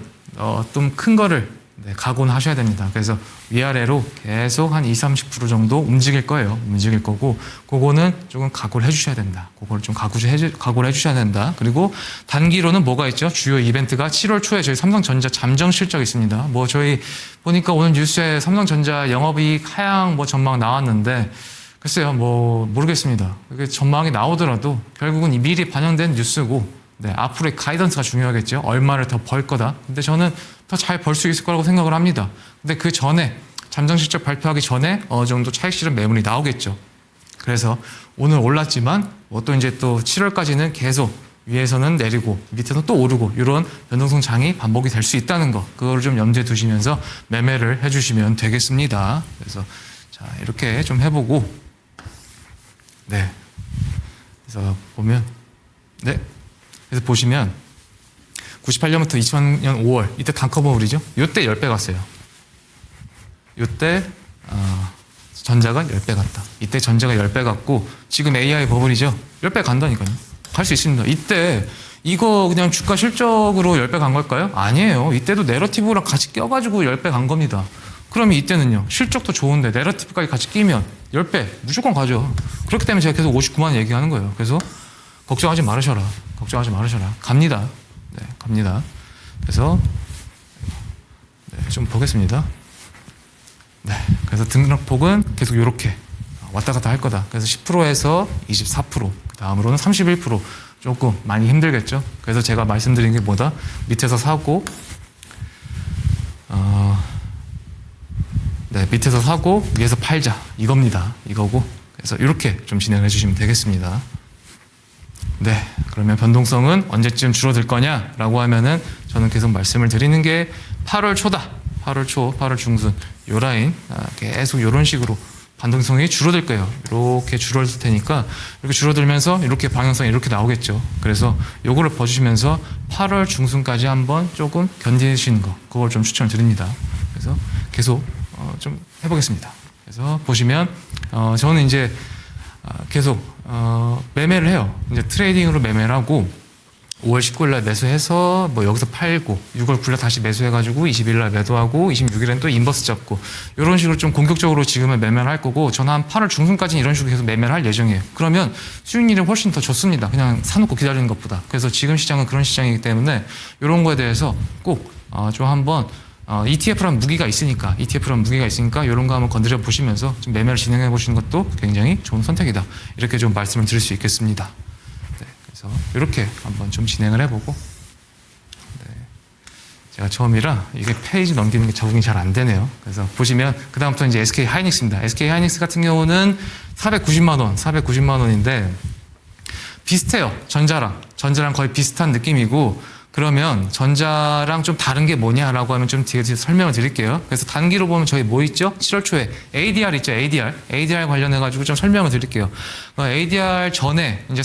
좀 큰 거를 각오는 하셔야 됩니다. 그래서 위아래로 계속 한 20-30% 정도 움직일 거예요. 움직일 거고 그거는 조금 각오를 해주셔야 된다. 그걸 좀 각오를 해주셔야 된다. 그리고 단기로는 뭐가 있죠? 주요 이벤트가 7월 초에 저희 삼성전자 잠정 실적 있습니다. 뭐 저희 보니까 오늘 뉴스에 삼성전자 영업이익 하향 뭐 전망 나왔는데 글쎄요, 뭐 모르겠습니다. 그게 전망이 나오더라도 결국은 미리 반영된 뉴스고 앞으로의 가이던스가 중요하겠죠. 얼마를 더 벌 거다. 근데 저는 더 잘 벌 수 있을 거라고 생각을 합니다. 근데 그 전에 잠정 실적 발표하기 전에 어느 정도 차익 실현 매물이 나오겠죠. 그래서 오늘 올랐지만 또 이제 또 7월까지는 계속 위에서는 내리고 밑에서 또 오르고 이런 변동성 장이 반복이 될 수 있다는 거 그거를 좀 염두에 두시면서 매매를 해주시면 되겠습니다. 그래서 자 이렇게 좀 해보고 그래서 보면 그래서 보시면 98년부터 2000년 5월 이때 단커버블이죠. 이때 10배 갔어요. 이때 전자가 10배 갔다. 이때 전자가 10배 갔고 지금 AI 버블이죠. 10배 간다니까요. 갈 수 있습니다. 이때 이거 그냥 주가 실적으로 10배 간 걸까요? 아니에요. 이때도 내러티브랑 같이 껴가지고 10배 간 겁니다. 그러면 이때는요. 실적도 좋은데 내러티브까지 같이 끼면 10배 무조건 가죠. 그렇기 때문에 제가 계속 59만 원 얘기하는 거예요. 그래서 걱정하지 말으셔라. 갑니다. 갑니다. 그래서 좀 보겠습니다. 그래서 등락폭은 계속 이렇게 왔다 갔다 할 거다. 그래서 10%에서 24%, 그 다음으로는 31% 조금 많이 힘들겠죠. 그래서 제가 말씀드린 게 뭐다? 밑에서 사고, 밑에서 사고 위에서 팔자 이겁니다. 이거고. 그래서 이렇게 좀 진행해 주시면 되겠습니다. 그러면 변동성은 언제쯤 줄어들 거냐라고 하면은 저는 계속 말씀을 드리는 게 8월 초다. 8월 초, 8월 중순 요 라인 계속 이런 식으로 반등성이 줄어들 거예요. 이렇게 줄어들 테니까 이렇게 줄어들면서 이렇게 방향성이 이렇게 나오겠죠. 그래서 요거를 봐주시면서 8월 중순까지 한번 조금 견디시는 거 그걸 좀 추천을 드립니다. 그래서 계속 좀 해보겠습니다. 그래서 보시면 저는 이제 계속 매매를 해요. 이제 트레이딩으로 매매를 하고 5월 19일 날 매수해서 뭐 여기서 팔고 6월 9일 날 다시 매수해가지고 20일 날 매도하고 26일엔 또 인버스 잡고 이런 식으로 좀 공격적으로 지금은 매매를 할 거고 저는 한 8월 중순까지는 이런 식으로 계속 매매를 할 예정이에요. 그러면 수익률이 훨씬 더 좋습니다. 그냥 사놓고 기다리는 것보다. 그래서 지금 시장은 그런 시장이기 때문에 이런 거에 대해서 꼭 좀 한번 ETF라는 무기가 있으니까 이런 거 한번 건드려 보시면서 좀 매매를 진행해 보시는 것도 굉장히 좋은 선택이다. 이렇게 좀 말씀을 드릴 수 있겠습니다. 네, 그래서 이렇게 한번 좀 진행을 해보고, 네, 제가 처음이라 이게 페이지 넘기는 게 적응이 잘 안 되네요. 그래서 보시면 그 다음부터 이제 SK 하이닉스입니다. SK 하이닉스 같은 경우는 490만 원인데 비슷해요. 전자랑 거의 비슷한 느낌이고, 그러면 전자랑 좀 다른 게 뭐냐라고 하면 좀 뒤에 설명을 드릴게요. 그래서 단기로 보면 저희 뭐 있죠? 7월 초에 ADR 있죠? ADR 관련해가지고 좀 설명을 드릴게요. ADR 전에 이제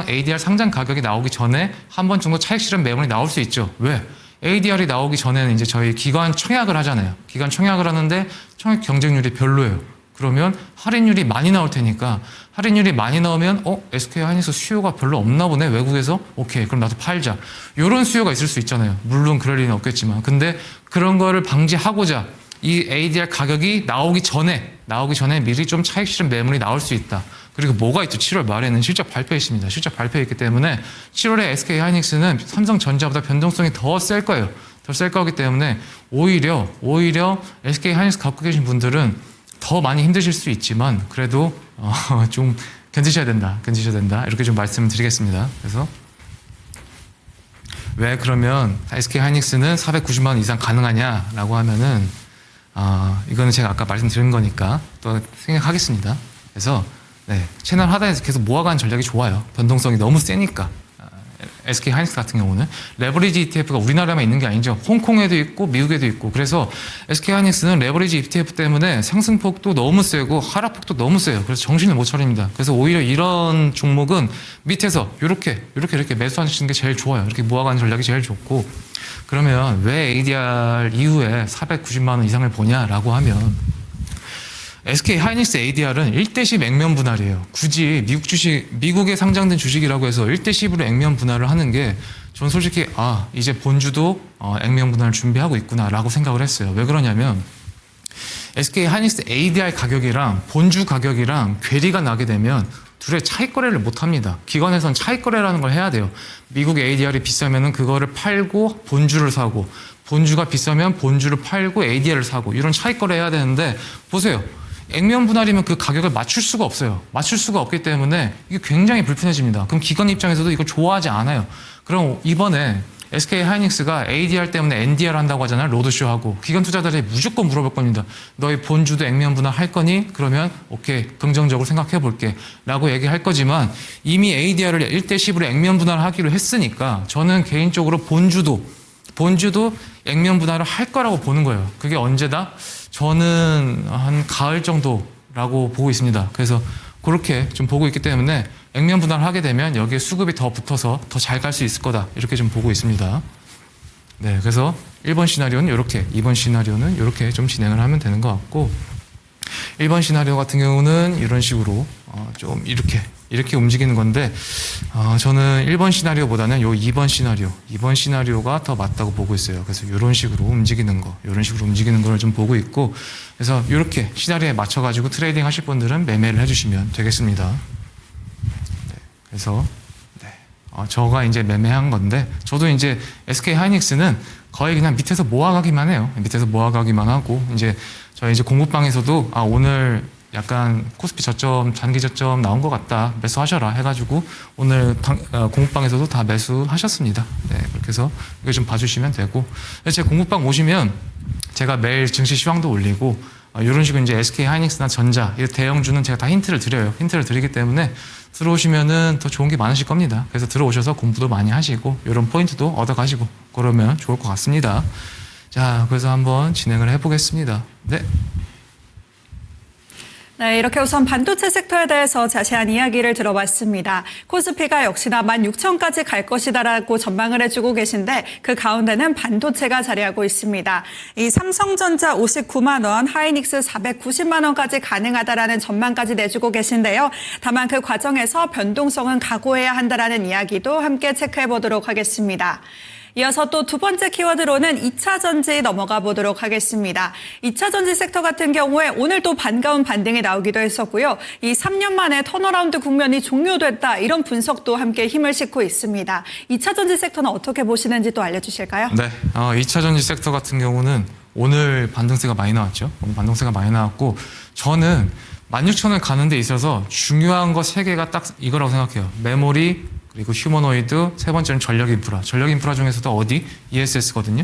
ADR 상장 가격이 나오기 전에 한 번 정도 차익 실현 매물이 나올 수 있죠. 왜? ADR이 나오기 전에는 이제 저희 기관 청약을 하잖아요. 기관 청약을 하는데 청약 경쟁률이 별로예요. 그러면 할인율이 많이 나올 테니까, 할인율이 많이 나오면 SK 하이닉스 수요가 별로 없나 보네, 외국에서. 오케이, 그럼 나도 팔자. 이런 수요가 있을 수 있잖아요. 물론 그럴 리는 없겠지만. 근데 그런 거를 방지하고자 이 ADR 가격이 나오기 전에 미리 좀 차익 실현 매물이 나올 수 있다. 그리고 뭐가 있죠? 7월 말에는 실적 발표 있습니다. 실적 발표 있기 때문에 7월에 SK 하이닉스는 삼성전자보다 변동성이 더 셀 거예요. 더 셀 거기 때문에 오히려 SK 하이닉스 갖고 계신 분들은 더 많이 힘드실 수 있지만 그래도 좀 견디셔야 된다. 이렇게 좀 말씀을 드리겠습니다. 그래서 왜 그러면 SK 하이닉스는 490만 원 이상 가능하냐라고 하면은 이거는 제가 아까 말씀드린 거니까 또 생각하겠습니다. 그래서 네, 채널 하단에서 계속 모아가는 전략이 좋아요. 변동성이 너무 세니까. SK 하이닉스 같은 경우는 레버리지 ETF가 우리나라에만 있는 게 아니죠. 홍콩에도 있고 미국에도 있고. 그래서 SK 하이닉스는 레버리지 ETF 때문에 상승폭도 너무 세고 하락폭도 너무 세요. 그래서 정신을 못 차립니다. 그래서 오히려 이런 종목은 밑에서 이렇게 매수하시는 게 제일 좋아요. 이렇게 모아가는 전략이 제일 좋고. 그러면 왜 ADR 이후에 490만 원 이상을 보냐라고 하면 SK 하이닉스 ADR은 1대10 액면 분할이에요. 굳이 미국에 상장된 주식이라고 해서 1대10으로 액면 분할을 하는 게 전 솔직히 이제 본주도 액면 분할을 준비하고 있구나라고 생각을 했어요. 왜 그러냐면 SK 하이닉스 ADR 가격이랑 본주 가격이랑 괴리가 나게 되면 둘의 차익 거래를 못 합니다. 기관에선 차익 거래라는 걸 해야 돼요. 미국 ADR이 비싸면은 그거를 팔고 본주를 사고, 본주가 비싸면 본주를 팔고 ADR을 사고, 이런 차익 거래 해야 되는데 보세요. 액면 분할이면 그 가격을 맞출 수가 없어요. 맞출 수가 없기 때문에 이게 굉장히 불편해집니다. 그럼 기관 입장에서도 이걸 좋아하지 않아요. 그럼 이번에 SK 하이닉스가 ADR 때문에 NDR 한다고 하잖아요. 로드쇼 하고. 기관 투자자들이 무조건 물어볼 겁니다. 너희 본주도 액면 분할 할 거니? 그러면 오케이, 긍정적으로 생각해 볼게 라고 얘기할 거지만 이미 ADR을 1대10으로 액면 분할을 하기로 했으니까 저는 개인적으로 본주도 액면 분할을 할 거라고 보는 거예요. 그게 언제다? 저는 한 가을 정도라고 보고 있습니다. 그래서 그렇게 좀 보고 있기 때문에 액면 분할을 하게 되면 여기에 수급이 더 붙어서 더 잘 갈 수 있을 거다. 이렇게 좀 보고 있습니다. 네, 그래서 1번 시나리오는 이렇게, 2번 시나리오는 이렇게 좀 진행을 하면 되는 것 같고, 1번 시나리오 같은 경우는 이런 식으로 좀 이렇게 움직이는 건데 저는 1번 시나리오보다는 요 2번 시나리오가 더 맞다고 보고 있어요. 그래서 이런 식으로 움직이는 걸 좀 보고 있고, 그래서 이렇게 시나리오에 맞춰가지고 트레이딩 하실 분들은 매매를 해주시면 되겠습니다. 네, 그래서 저가 이제 매매한 건데, 저도 이제 SK 하이닉스는 거의 그냥 밑에서 모아가기만 해요. 밑에서 모아가기만 하고, 저희 공부방에서도 오늘 약간 코스피 저점, 단기 저점 나온 것 같다, 매수하셔라 해가지고 오늘 공부방에서도 다 매수하셨습니다. 네, 그렇게 해서 이거 좀 봐주시면 되고, 제 공부방 오시면 제가 매일 증시 시황도 올리고 이런 식으로 이제 SK 하이닉스나 전자, 이 대형주는 제가 다 힌트를 드려요. 힌트를 드리기 때문에 들어오시면은 더 좋은 게 많으실 겁니다. 그래서 들어오셔서 공부도 많이 하시고 이런 포인트도 얻어가시고 그러면 좋을 것 같습니다. 자, 그래서 한번 진행을 해보겠습니다. 네. 네, 이렇게 우선 반도체 섹터에 대해서 자세한 이야기를 들어봤습니다. 코스피가 역시나 16,000까지 갈 것이다라고 전망을 해주고 계신데 그 가운데는 반도체가 자리하고 있습니다. 이 삼성전자 59만 원, 하이닉스 490만 원까지 가능하다라는 전망까지 내주고 계신데요. 다만 그 과정에서 변동성은 각오해야 한다라는 이야기도 함께 체크해 보도록 하겠습니다. 이어서 또 두 번째 키워드로는 2차 전지 넘어가 보도록 하겠습니다. 2차 전지 섹터 같은 경우에 오늘 또 반가운 반등이 나오기도 했었고요. 이 3년 만에 턴어라운드 국면이 종료됐다, 이런 분석도 함께 힘을 싣고 있습니다. 2차 전지 섹터는 어떻게 보시는지 또 알려주실까요? 네, 2차 전지 섹터 같은 경우는 오늘 반등세가 많이 나왔죠. 오늘 반등세가 많이 나왔고 저는 16,000원 가는 데 있어서 중요한 거 3개가 딱 이거라고 생각해요. 메모리, 그리고 휴머노이드, 세 번째는 전력 인프라. 전력 인프라 중에서도 어디? ESS거든요.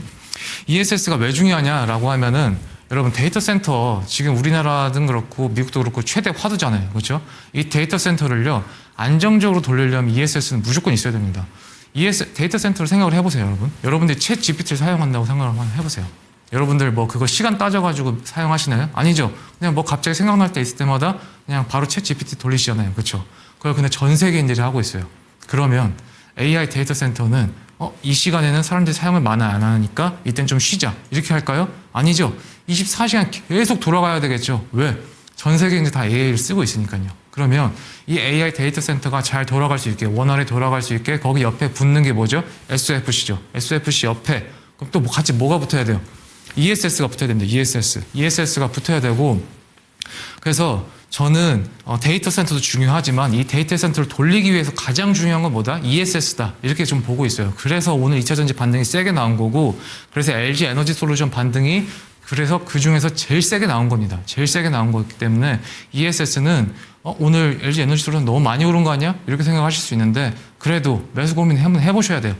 ESS가 왜 중요하냐라고 하면은 여러분 데이터 센터 지금 우리나라든 그렇고 미국도 그렇고 최대 화두잖아요. 그렇죠? 이 데이터 센터를요. 안정적으로 돌리려면 ESS는 무조건 있어야 됩니다. 데이터 센터를 생각을 해보세요, 여러분. 여러분들이 챗 GPT를 사용한다고 생각을 한번 해보세요. 여러분들 뭐 그거 시간 따져가지고 사용하시나요? 아니죠. 그냥 뭐 갑자기 생각날 때 있을 때마다 그냥 바로 챗 GPT 돌리시잖아요. 그렇죠? 그걸 근데 전 세계인들이 하고 있어요. 그러면 AI 데이터 센터는 이 시간에는 사람들이 사용을 많이 안 하니까 이땐 좀 쉬자. 이렇게 할까요? 아니죠. 24시간 계속 돌아가야 되겠죠. 왜? 전 세계인들이 다 AI를 쓰고 있으니까요. 그러면 이 AI 데이터 센터가 잘 돌아갈 수 있게, 원활히 돌아갈 수 있게 거기 옆에 붙는 게 뭐죠? SFC죠. SFC 옆에 그럼 또 같이 뭐가 붙어야 돼요? ESS가 붙어야 됩니다. ESS가 붙어야 되고 그래서 저는 데이터 센터도 중요하지만 이 데이터 센터를 돌리기 위해서 가장 중요한 건 뭐다? ESS다. 이렇게 좀 보고 있어요. 그래서 오늘 2차전지 반등이 세게 나온 거고 그래서 LG 에너지 솔루션 반등이 그래서 그 중에서 제일 세게 나온 겁니다. 제일 세게 나온 거기 때문에 ESS는 오늘 LG 에너지 솔루션 너무 많이 오른 거 아니야? 이렇게 생각하실 수 있는데 그래도 매수 고민 한번 해보셔야 돼요.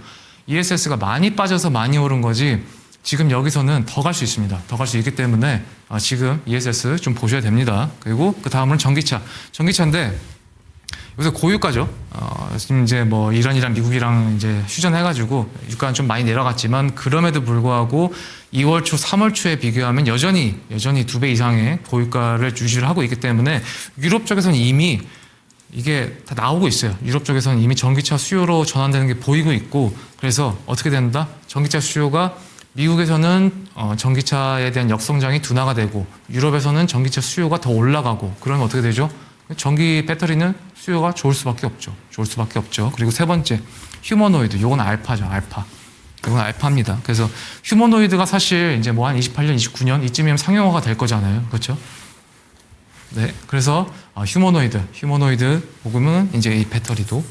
ESS가 많이 빠져서 많이 오른 거지 지금 여기서는 더 갈 수 있습니다. 더 갈 수 있기 때문에 지금 ESS 좀 보셔야 됩니다. 그리고 그 다음은 전기차. 전기차인데 요새 고유가죠. 지금 이제 뭐 이란이랑 미국이랑 이제 휴전해가지고 유가는 좀 많이 내려갔지만 그럼에도 불구하고 2월 초, 3월 초에 비교하면 여전히 2배 이상의 고유가를 유지를 하고 있기 때문에 유럽 쪽에서는 이미 이게 다 나오고 있어요. 유럽 쪽에서는 이미 전기차 수요로 전환되는 게 보이고 있고 그래서 어떻게 된다? 전기차 수요가 미국에서는 전기차에 대한 역성장이 둔화가 되고 유럽에서는 전기차 수요가 더 올라가고 그러면 어떻게 되죠? 전기 배터리는 수요가 좋을 수밖에 없죠. 좋을 수밖에 없죠. 그리고 세 번째 휴머노이드. 요건 알파죠. 알파. 이건 알파입니다. 그래서 휴머노이드가 사실 이제 뭐 한 28년, 29년 이쯤이면 상용화가 될 거잖아요. 그렇죠? 네. 그래서 휴머노이드 보면 이제 이 배터리도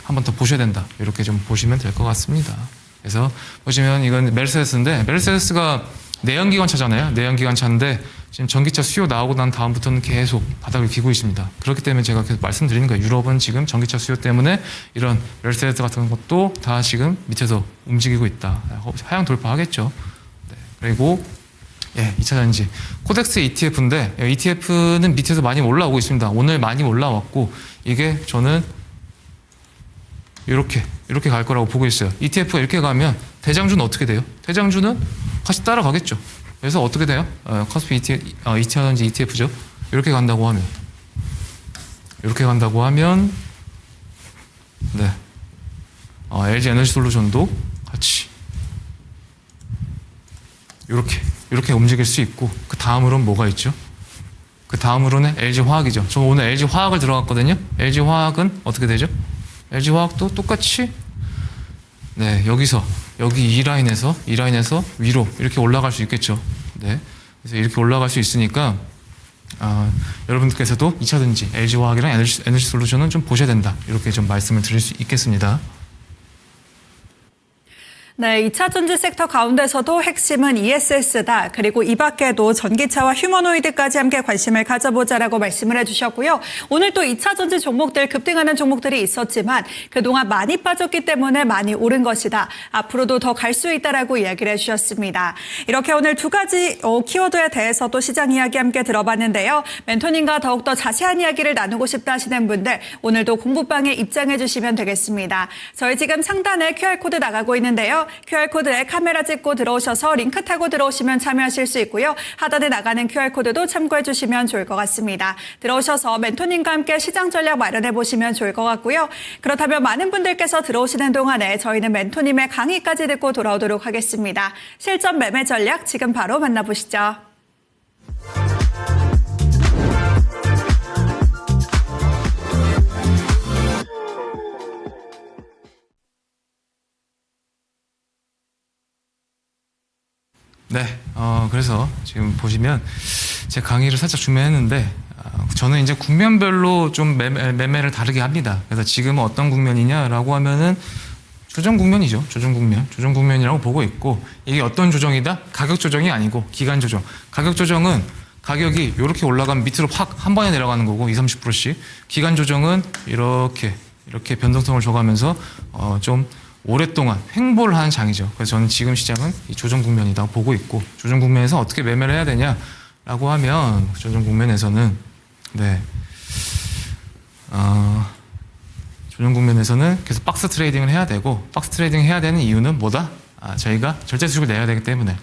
한 번 더 보셔야 된다. 이렇게 좀 보시면 될 것 같습니다. 그래서 보시면 이건 메르세데스인데 메르세데스가 내연기관차잖아요. 내연기관차인데 지금 전기차 수요 나오고 난 다음부터는 계속 바닥을 기고 있습니다. 그렇기 때문에 제가 계속 말씀드리는 거예요. 유럽은 지금 전기차 수요 때문에 이런 메르세데스 같은 것도 다 지금 밑에서 움직이고 있다. 하향 돌파하겠죠. 네. 그리고 2차전지 코덱스 ETF인데 ETF는 밑에서 많이 올라오고 있습니다. 오늘 많이 올라왔고 이게 저는 이렇게 갈 거라고 보고 있어요. ETF가 이렇게 가면 대장주는 어떻게 돼요? 대장주는 같이 따라가겠죠. 그래서 어떻게 돼요? 코스피 ETF든지 ETF죠. 이렇게 간다고 하면 네. LG 에너지 솔루션도 같이 이렇게 움직일 수 있고 그 다음으로는 뭐가 있죠? 그 다음으로는 LG 화학이죠. 저 오늘 LG 화학을 들어갔거든요. LG 화학은 어떻게 되죠? LG 화학도 똑같이 여기 이 라인에서 위로 이렇게 올라갈 수 있겠죠. 네. 그래서 이렇게 올라갈 수 있으니까 여러분들께서도 2차전지 LG 화학이랑 에너지 솔루션은 좀 보셔야 된다. 이렇게 좀 말씀을 드릴 수 있겠습니다. 네, 2차 전지 섹터 가운데서도 핵심은 ESS다. 그리고 이 밖에도 전기차와 휴머노이드까지 함께 관심을 가져보자라고 말씀을 해주셨고요. 오늘 또 2차 전지 종목들 급등하는 종목들이 있었지만 그동안 많이 빠졌기 때문에 많이 오른 것이다. 앞으로도 더 갈 수 있다라고 이야기를 해주셨습니다. 이렇게 오늘 두 가지 키워드에 대해서도 시장 이야기 함께 들어봤는데요. 멘토님과 더욱더 자세한 이야기를 나누고 싶다 하시는 분들 오늘도 공부방에 입장해 주시면 되겠습니다. 저희 지금 상단에 QR코드 나가고 있는데요. QR코드에 카메라 찍고 들어오셔서 링크 타고 들어오시면 참여하실 수 있고요. 하단에 나가는 QR코드도 참고해 주시면 좋을 것 같습니다. 들어오셔서 멘토님과 함께 시장 전략 마련해 보시면 좋을 것 같고요. 그렇다면 많은 분들께서 들어오시는 동안에 저희는 멘토님의 강의까지 듣고 돌아오도록 하겠습니다. 실전 매매 전략 지금 바로 만나보시죠. 네, 그래서 지금 보시면 제 강의를 살짝 준비했는데 저는 이제 국면별로 좀 매매를 다르게 합니다. 그래서 지금은 어떤 국면이냐라고 하면은 조정 국면이죠. 조정 국면. 조정 국면이라고 보고 있고, 이게 어떤 조정이다? 가격 조정이 아니고 기간 조정. 가격 조정은 가격이 이렇게 올라가면 밑으로 확 한 번에 내려가는 거고 20, 30%씩. 기간 조정은 이렇게 변동성을 줘가면서 좀 오랫동안 횡보를 하는 장이죠. 그래서 저는 지금 시장은 이 조정 국면이다 보고 있고, 조정 국면에서 어떻게 매매를 해야 되냐라고 하면, 조정 국면에서는 조정 국면에서는 계속 박스 트레이딩을 해야 되고, 박스 트레이딩 해야 되는 이유는 뭐다? 저희가 절대 수익을 내야 되기 때문에,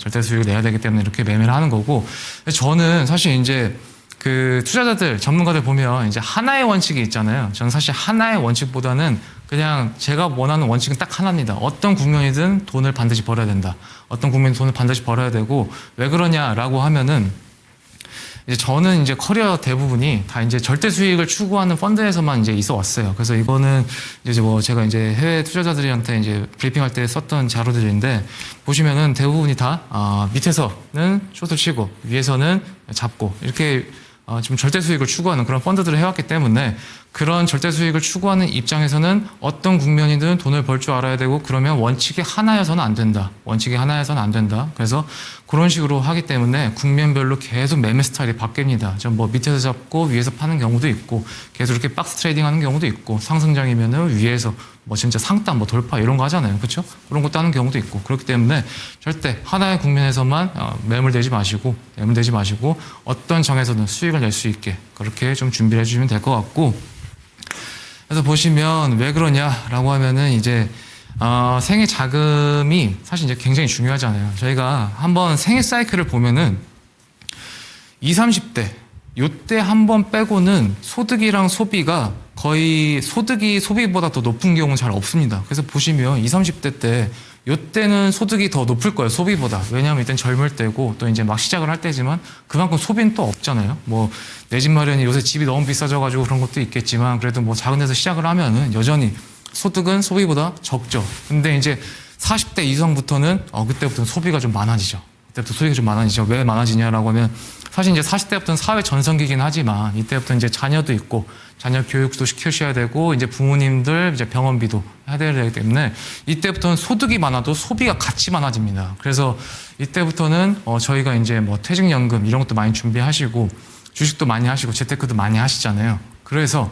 이렇게 매매를 하는 거고, 저는 사실 이제 그 투자자들, 전문가들 보면 이제 하나의 원칙이 있잖아요. 저는 사실 하나의 원칙보다는 그냥 제가 원하는 원칙은 딱 하나입니다. 어떤 국면이든 돈을 반드시 벌어야 된다. 어떤 국면이든 돈을 반드시 벌어야 되고, 왜 그러냐라고 하면은, 이제 저는 이제 커리어 대부분이 다 이제 절대 수익을 추구하는 펀드에서만 이제 있어 왔어요. 그래서 이거는 이제 뭐 제가 이제 해외 투자자들한테 이제 브리핑할 때 썼던 자료들인데, 보시면은 대부분이 다 밑에서는 숏을 치고 위에서는 잡고 이렇게 지금 절대 수익을 추구하는 그런 펀드들을 해왔기 때문에, 그런 절대 수익을 추구하는 입장에서는 어떤 국면이든 돈을 벌 줄 알아야 되고, 그러면 원칙이 하나여서는 안 된다. 그래서 그런 식으로 하기 때문에 국면별로 계속 매매 스타일이 바뀝니다. 좀 뭐 밑에서 잡고 위에서 파는 경우도 있고, 계속 이렇게 박스 트레이딩 하는 경우도 있고, 상승장이면은 위에서 뭐 진짜 상단 뭐 돌파 이런 거 하잖아요. 그렇죠? 그런 것도 하는 경우도 있고, 그렇기 때문에 절대 하나의 국면에서만 매물되지 마시고 어떤 장에서는 수익을 낼 수 있게 그렇게 좀 준비를 해주시면 될 것 같고, 그래서 보시면 왜 그러냐라고 하면은 이제 생애 자금이 사실 이제 굉장히 중요하잖아요. 저희가 한번 생애 사이클을 보면은 20, 30대 요때 한번 빼고는 소득이랑 소비가 거의 소득이 소비보다 더 높은 경우는 잘 없습니다. 그래서 보시면 20, 30대 때 요때는 소득이 더 높을 거예요, 소비보다. 왜냐하면 이땐 젊을 때고 또 이제 막 시작을 할 때지만 그만큼 소비는 또 없잖아요. 뭐 내 집 마련이 요새 집이 너무 비싸져가지고 그런 것도 있겠지만, 그래도 뭐 작은 데서 시작을 하면은 여전히 소득은 소비보다 적죠. 근데 이제 40대 이상부터는 그때부터는 소비가 좀 많아지죠. 왜 많아지냐라고 하면, 사실 이제 40대부터는 사회 전성기긴 하지만 이때부터 이제 자녀도 있고, 자녀 교육도 시키셔야 되고, 이제 부모님들 이제 병원비도 해야 되기 때문에 이때부터는 소득이 많아도 소비가 같이 많아집니다. 그래서 이때부터는 저희가 이제 뭐 퇴직연금 이런 것도 많이 준비하시고, 주식도 많이 하시고, 재테크도 많이 하시잖아요. 그래서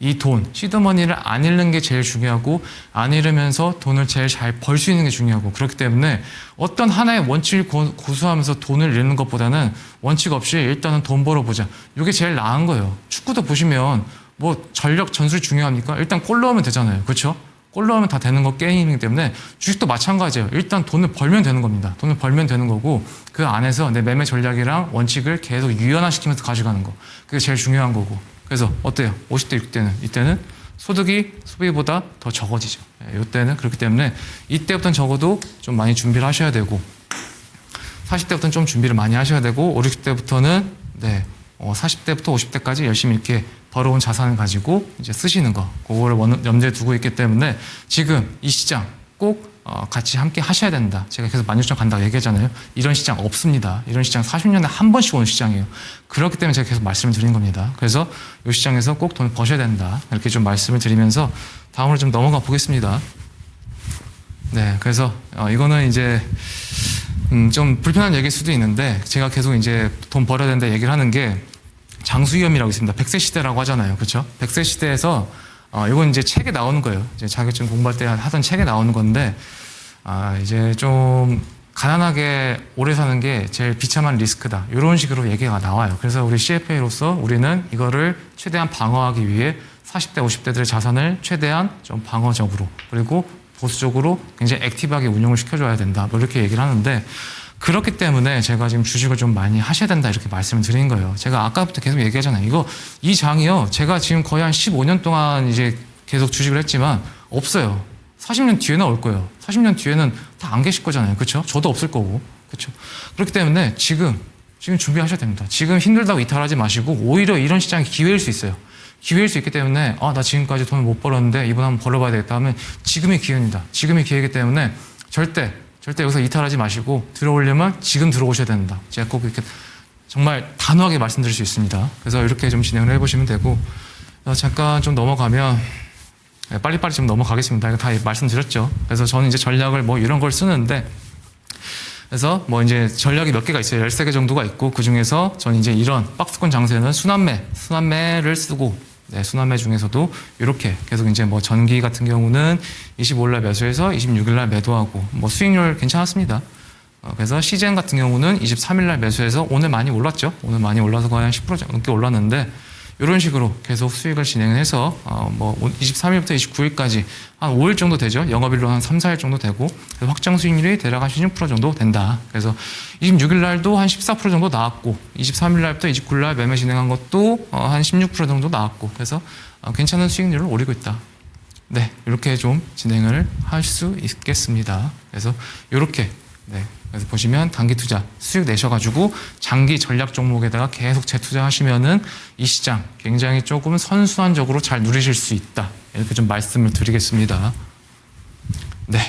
이 돈, 시드머니를 안 잃는 게 제일 중요하고, 안 잃으면서 돈을 제일 잘 벌 수 있는 게 중요하고, 그렇기 때문에 어떤 하나의 원칙을 고수하면서 돈을 잃는 것보다는 원칙 없이 일단은 돈 벌어보자. 이게 제일 나은 거예요. 축구도 보시면 뭐 전력, 전술이 중요합니까? 일단 골 넣으면 되잖아요. 그렇죠? 골 넣으면 다 되는 거 게임이기 때문에 주식도 마찬가지예요. 일단 돈을 벌면 되는 겁니다. 돈을 벌면 되는 거고, 그 안에서 내 매매 전략이랑 원칙을 계속 유연화시키면서 가져가는 거. 그게 제일 중요한 거고. 그래서 어때요? 50대, 60대는 이때는 소득이 소비보다 더 적어지죠. 이때는 그렇기 때문에 이때부터는 적어도 좀 많이 준비를 하셔야 되고, 40대부터는 좀 준비를 많이 하셔야 되고, 5, 60대부터는 40대부터 50대까지 열심히 이렇게 벌어온 자산을 가지고 이제 쓰시는 거, 그거를 염두에 두고 있기 때문에 지금 이 시장 꼭 같이 함께 하셔야 된다. 제가 계속 16,000 간다고 얘기하잖아요. 이런 시장 없습니다. 이런 시장 40년에 한 번씩 오는 시장이에요. 그렇기 때문에 제가 계속 말씀을 드린 겁니다. 그래서 이 시장에서 꼭 돈을 버셔야 된다. 이렇게 좀 말씀을 드리면서 다음으로 좀 넘어가 보겠습니다. 그래서 이거는 이제 좀 불편한 얘기일 수도 있는데, 제가 계속 이제 돈 벌어야 된다 얘기를 하는 게 장수위험이라고 있습니다. 100세 시대라고 하잖아요. 그렇죠? 100세 시대에서 이건 이제 책에 나오는 거예요. 이제 자격증 공부할 때 하던 책에 나오는 건데, 이제 좀 가난하게 오래 사는 게 제일 비참한 리스크다. 이런 식으로 얘기가 나와요. 그래서 우리 CFA로서 우리는 이거를 최대한 방어하기 위해 40대, 50대들의 자산을 최대한 좀 방어적으로, 그리고 보수적으로 굉장히 액티브하게 운용을 시켜줘야 된다. 뭐 이렇게 얘기를 하는데, 그렇기 때문에 제가 지금 주식을 좀 많이 하셔야 된다 이렇게 말씀을 드린 거예요. 제가 아까부터 계속 얘기하잖아요. 이 장이요, 제가 지금 거의 한 15년 동안 이제 계속 주식을 했지만 없어요. 40년 뒤에는 올 거예요. 40년 뒤에는 다 안 계실 거잖아요. 그렇죠? 저도 없을 거고. 그렇죠? 그렇기 때문에 지금 준비하셔야 됩니다. 지금 힘들다고 이탈하지 마시고, 오히려 이런 시장이 기회일 수 있어요. 기회일 수 있기 때문에 나 지금까지 돈을 못 벌었는데 이번 한번 벌어봐야 되겠다 하면 지금이 기회입니다. 지금이 기회이기 때문에 절대 여기서 이탈하지 마시고, 들어오려면 지금 들어오셔야 된다. 제가 꼭 이렇게 정말 단호하게 말씀드릴 수 있습니다. 그래서 이렇게 좀 진행을 해보시면 되고, 잠깐 좀 넘어가면 네, 빨리빨리 좀 넘어가겠습니다. 이거 다 말씀드렸죠. 그래서 저는 이제 전략을 뭐 이런 걸 쓰는데, 그래서 뭐 이제 전략이 몇 개가 있어요. 13개 정도가 있고, 그 중에서 저는 이제 이런 박스권 장세는 순환매를 쓰고, 네, 순환매 중에서도 이렇게 계속 이제 뭐 전기 같은 경우는 25일날 매수해서 26일날 매도하고, 뭐 수익률 괜찮았습니다. 그래서 시젠 같은 경우는 23일날 매수해서 오늘 많이 올랐죠. 오늘 많이 올라서 거의 한 10% 넘게 올랐는데, 이런 식으로 계속 수익을 진행해서 뭐 23일부터 29일까지 한 5일 정도 되죠. 영업일로 한 3, 4일 정도 되고, 그래서 확정 수익률이 대략 한 16% 정도 된다. 그래서 26일 날도 한 14% 정도 나왔고, 23일 날부터 29일 날 매매 진행한 것도 한 16% 정도 나왔고, 그래서 괜찮은 수익률을 오리고 있다. 네, 이렇게 좀 진행을 할 수 있겠습니다. 그래서 이렇게, 네, 그래서 보시면 단기 투자 수익 내셔가지고 장기 전략 종목에다가 계속 재투자하시면은 이 시장 굉장히 조금 선순환적으로 잘 누리실 수 있다. 이렇게 좀 말씀을 드리겠습니다. 네.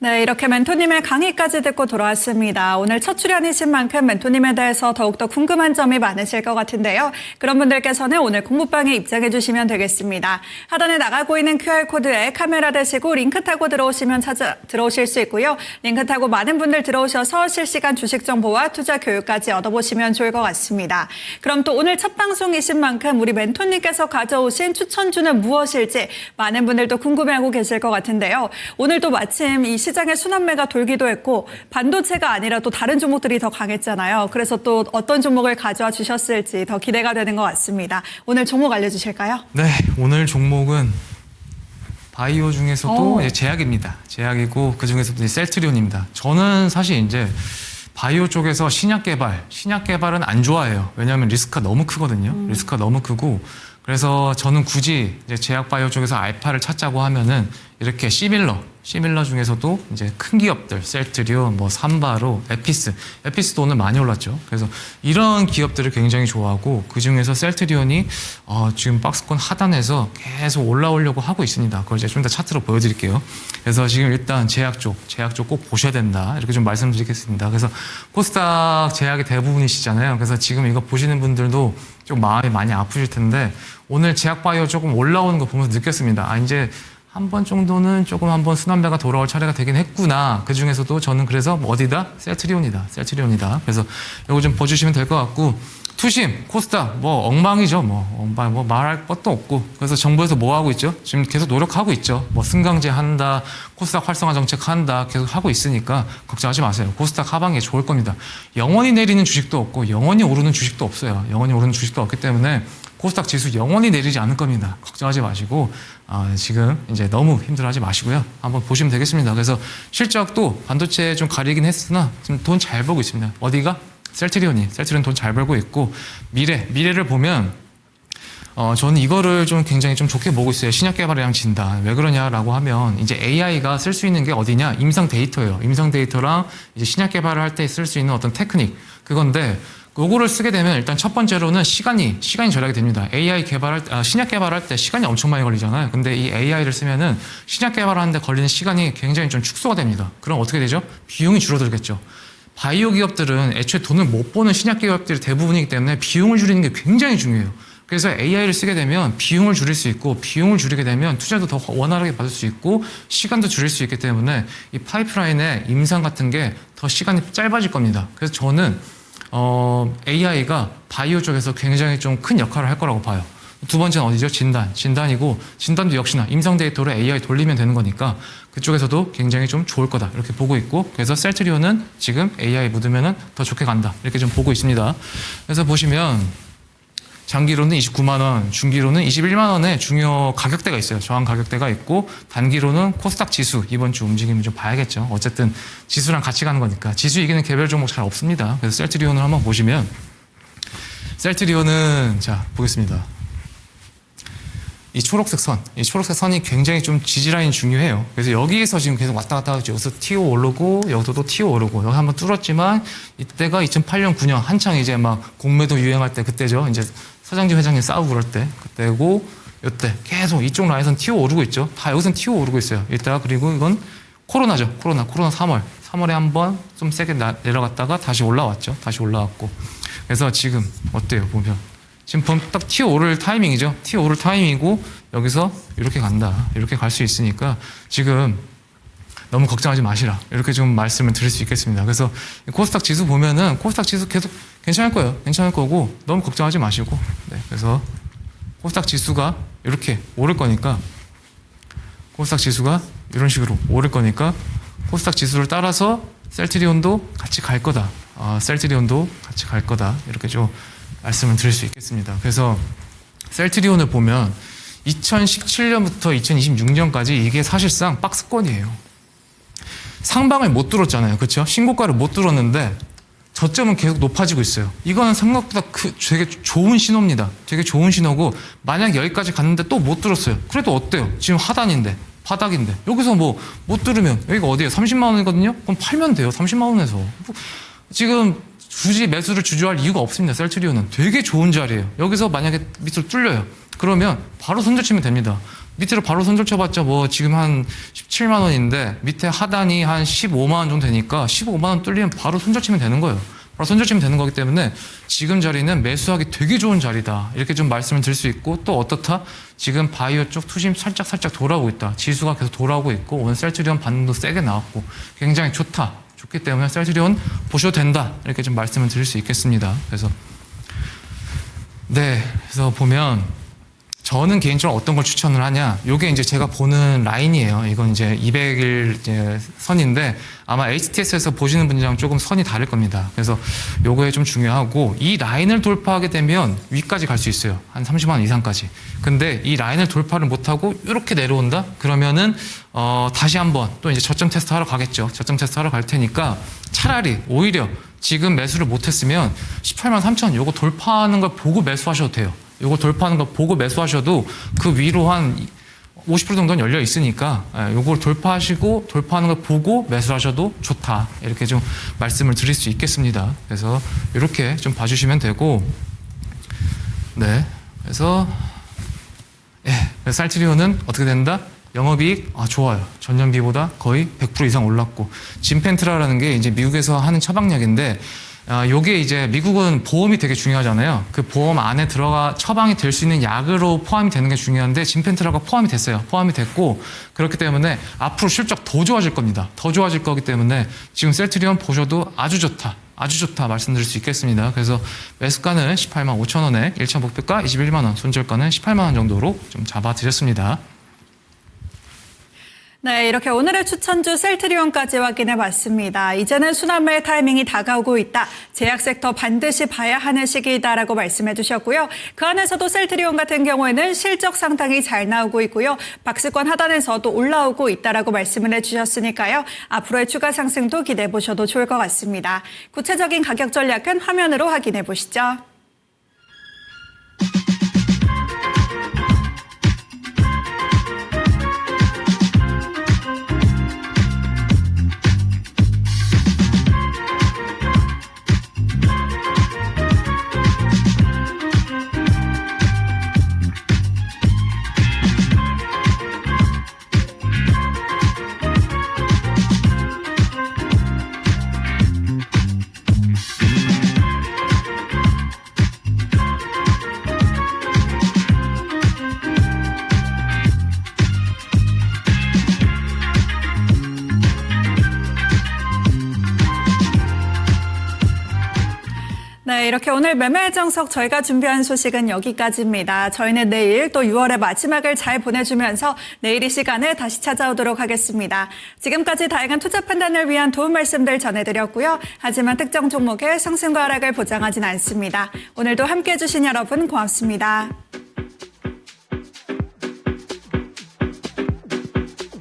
네, 이렇게 멘토님의 강의까지 듣고 돌아왔습니다. 오늘 첫 출연이신 만큼 멘토님에 대해서 더욱더 궁금한 점이 많으실 것 같은데요. 그런 분들께서는 오늘 공부방에 입장해 주시면 되겠습니다. 하단에 나가고 있는 QR코드에 카메라 대시고 링크 타고 들어오시면 들어오실 수 있고요. 링크 타고 많은 분들 들어오셔서 실시간 주식 정보와 투자 교육까지 얻어보시면 좋을 것 같습니다. 그럼 또 오늘 첫 방송이신 만큼 우리 멘토님께서 가져오신 추천주는 무엇일지 많은 분들도 궁금해하고 계실 것 같은데요. 오늘도 마침 이 시장에 순환매가 돌기도 했고 반도체가 아니라 또 다른 종목들이 더 강했잖아요. 그래서 또 어떤 종목을 가져와 주셨을지 더 기대가 되는 것 같습니다. 오늘 종목 알려주실까요? 네, 오늘 종목은 바이오 중에서도 이제 제약입니다. 제약이고 그 중에서도 셀트리온입니다. 저는 사실 이제 바이오 쪽에서 신약 개발은 안 좋아해요. 왜냐하면 리스크가 너무 크거든요. 리스크가 너무 크고, 그래서 저는 굳이 이제 제약 바이오 쪽에서 알파를 찾자고 하면은 이렇게 시밀러 중에서도 이제 큰 기업들, 셀트리온, 뭐 삼바로, 에피스도 오늘 많이 올랐죠. 그래서 이런 기업들을 굉장히 좋아하고, 그 중에서 셀트리온이 지금 박스권 하단에서 계속 올라오려고 하고 있습니다. 그걸 이제 좀 더 차트로 보여드릴게요. 그래서 지금 일단 제약 쪽 꼭 보셔야 된다. 이렇게 좀 말씀드리겠습니다. 그래서 코스닥 제약의 대부분이시잖아요. 그래서 지금 이거 보시는 분들도 좀 마음이 많이 아프실 텐데, 오늘 제약 바이오 조금 올라오는 거 보면서 느꼈습니다. 이제 한 번 정도는 조금 한번 순환매가 돌아올 차례가 되긴 했구나. 그 중에서도 저는 그래서 어디다? 셀트리온이다. 그래서 이거 좀 봐주시면 될 것 같고, 투심, 코스닥, 뭐 엉망이죠. 뭐 말할 것도 없고. 그래서 정부에서 뭐 하고 있죠? 지금 계속 노력하고 있죠. 뭐 승강제 한다, 코스닥 활성화 정책 한다, 계속 하고 있으니까 걱정하지 마세요. 코스닥 하반기에 좋을 겁니다. 영원히 내리는 주식도 없고 영원히 오르는 주식도 없어요. 영원히 오르는 주식도 없기 때문에 코스닥 지수 영원히 내리지 않을 겁니다. 걱정하지 마시고, 지금 이제 너무 힘들어하지 마시고요. 한번 보시면 되겠습니다. 그래서 실적도 반도체 좀 가리긴 했으나 지금 돈 잘 벌고 있습니다. 어디가? 셀트리온 돈 잘 벌고 있고, 미래를 보면 저는 이거를 좀 굉장히 좀 좋게 보고 있어요. 신약 개발이랑 진단. 왜 그러냐라고 하면 이제 AI가 쓸 수 있는 게 어디냐? 임상 데이터예요. 임상 데이터랑 이제 신약 개발을 할 때 쓸 수 있는 어떤 테크닉, 그건데 요거를 쓰게 되면 일단 첫 번째로는 시간이 절약이 됩니다. 신약 개발할 때 시간이 엄청 많이 걸리잖아요. 근데 이 AI를 쓰면은 신약 개발하는데 걸리는 시간이 굉장히 좀 축소가 됩니다. 그럼 어떻게 되죠? 비용이 줄어들겠죠. 바이오 기업들은 애초에 돈을 못 버는 신약 기업들이 대부분이기 때문에 비용을 줄이는 게 굉장히 중요해요. 그래서 AI를 쓰게 되면 비용을 줄일 수 있고, 비용을 줄이게 되면 투자도 더 원활하게 받을 수 있고, 시간도 줄일 수 있기 때문에 이 파이프라인의 임상 같은 게 더 시간이 짧아질 겁니다. 그래서 저는 AI가 바이오 쪽에서 굉장히 좀 큰 역할을 할 거라고 봐요. 두 번째는 어디죠? 진단이고, 진단도 역시나 임상 데이터로 AI 돌리면 되는 거니까 그쪽에서도 굉장히 좀 좋을 거다. 이렇게 보고 있고, 그래서 셀트리온은 지금 AI 묻으면은 더 좋게 간다. 이렇게 좀 보고 있습니다. 그래서 보시면 장기로는 29만 원, 중기로는 21만 원의 중요 가격대가 있어요. 저항 가격대가 있고, 단기로는 코스닥 지수 이번 주 움직임을 좀 봐야겠죠. 어쨌든 지수랑 같이 가는 거니까. 지수 이기는 개별 종목 잘 없습니다. 그래서 셀트리온을 한번 보시면, 셀트리온은 자 보겠습니다. 이 초록색 선이 굉장히 좀 지지라인이 중요해요. 그래서 여기에서 지금 계속 왔다 갔다 하죠. 여기서 튀어 오르고, 여기서도 튀어 오르고, 여기 한번 뚫었지만, 이때가 2008년, 9년, 한창 이제 막 공매도 유행할 때 그때죠. 이제 사장님, 회장님 싸우고 그럴 때, 그때고, 요때 계속 이쪽 라인에서는 튀어 오르고 있죠. 다 여기서는 튀어 오르고 있어요. 이따가, 그리고 이건 코로나죠. 코로나 3월에 한번 좀 세게 내려갔다가 다시 올라왔죠. 다시 올라왔고. 그래서 지금 어때요? 보면. 지금 딱 튀어 오를 타이밍이죠. 튀어 오를 타이밍이고, 여기서 이렇게 간다. 이렇게 갈 수 있으니까 지금 너무 걱정하지 마시라. 이렇게 좀 말씀을 드릴 수 있겠습니다. 그래서 코스닥 지수 보면은 코스닥 지수 계속 괜찮을 거예요. 괜찮을 거고 너무 걱정하지 마시고. 네, 그래서 코스닥 지수가 이렇게 오를 거니까 코스닥 지수가 이런 식으로 오를 거니까 코스닥 지수를 따라서 셀트리온도 같이 갈 거다. 셀트리온도 같이 갈 거다. 이렇게 좀 말씀을 드릴 수 있겠습니다. 그래서 셀트리온을 보면 2017년부터 2026년까지 이게 사실상 박스권이에요. 상방을 못 뚫었잖아요. 그렇죠? 신고가를 못 뚫었는데 저점은 계속 높아지고 있어요. 이거는 생각보다 되게 좋은 신호입니다. 되게 좋은 신호고 만약 여기까지 갔는데 또 못 뚫었어요. 그래도 어때요? 지금 하단인데 바닥인데 여기서 뭐 못 뚫으면 여기가 어디예요? 30만 원이거든요? 그럼 팔면 돼요. 30만 원에서. 지금 굳이 매수를 주저할 이유가 없습니다. 셀트리온은 되게 좋은 자리예요. 여기서 만약에 밑으로 뚫려요. 그러면 바로 손절 치면 됩니다. 밑으로 바로 손절 쳐봤자 뭐 지금 한 17만 원인데 밑에 하단이 한 15만 원 정도 되니까 15만 원 뚫리면 바로 손절 치면 되는 거예요. 바로 손절 치면 되는 거기 때문에 지금 자리는 매수하기 되게 좋은 자리다. 이렇게 좀 말씀을 드릴 수 있고 또 어떻다? 지금 바이오 쪽 투심 살짝 돌아오고 있다. 지수가 계속 돌아오고 있고 오늘 셀트리온 반응도 세게 나왔고 굉장히 좋다. 좋기 때문에 셀트리온 보셔도 된다. 이렇게 좀 말씀을 드릴 수 있겠습니다. 그래서 네, 그래서 보면 저는 개인적으로 어떤 걸 추천을 하냐. 요게 이제 제가 보는 라인이에요. 이건 이제 200일 이제 선인데 아마 HTS에서 보시는 분이랑 조금 선이 다를 겁니다. 그래서 요거에 좀 중요하고 이 라인을 돌파하게 되면 위까지 갈 수 있어요. 한 30만 원 이상까지. 근데 이 라인을 돌파를 못하고 이렇게 내려온다? 그러면은 다시 한번 또 이제 저점 테스트 하러 가겠죠. 저점 테스트 하러 갈 테니까 차라리 오히려 지금 매수를 못했으면 18만 3천 요거 돌파하는 걸 보고 매수하셔도 돼요. 요거 돌파하는 거 보고 매수하셔도 그 위로 한 50% 정도는 열려 있으니까 요걸 돌파하시고 돌파하는 걸 보고 매수하셔도 좋다. 이렇게 좀 말씀을 드릴 수 있겠습니다. 그래서 이렇게 좀 봐주시면 되고 네. 그래서 셀트리온은 어떻게 된다? 영업이익 좋아요. 전년비보다 거의 100% 이상 올랐고 진펜트라라는 게 이제 미국에서 하는 처방약인데 요게 이제 미국은 보험이 되게 중요하잖아요. 그 보험 안에 들어가 처방이 될 수 있는 약으로 포함이 되는 게 중요한데 진펜트라가 포함이 됐어요. 포함이 됐고 그렇기 때문에 앞으로 실적 더 좋아질 겁니다. 더 좋아질 거기 때문에 지금 셀트리온 보셔도 아주 좋다. 아주 좋다 말씀드릴 수 있겠습니다. 그래서 매수가는 18만 5천 원에 1차 목표가 21만 원, 손절가는 18만 원 정도로 좀 잡아드렸습니다. 네, 이렇게 오늘의 추천주 셀트리온까지 확인해 봤습니다. 이제는 순환매의 타이밍이 다가오고 있다. 제약 섹터 반드시 봐야 하는 시기이다라고 말씀해 주셨고요. 그 안에서도 셀트리온 같은 경우에는 실적 상당히 잘 나오고 있고요. 박스권 하단에서도 올라오고 있다라고 말씀을 해 주셨으니까요. 앞으로의 추가 상승도 기대해 보셔도 좋을 것 같습니다. 구체적인 가격 전략은 화면으로 확인해 보시죠. 네, 이렇게 오늘 매매 정석 저희가 준비한 소식은 여기까지입니다. 저희는 내일 또 6월의 마지막을 잘 보내주면서 내일 이 시간에 다시 찾아오도록 하겠습니다. 지금까지 다양한 투자 판단을 위한 도움 말씀들 전해드렸고요. 하지만 특정 종목의 상승과 하락을 보장하진 않습니다. 오늘도 함께해 주신 여러분 고맙습니다.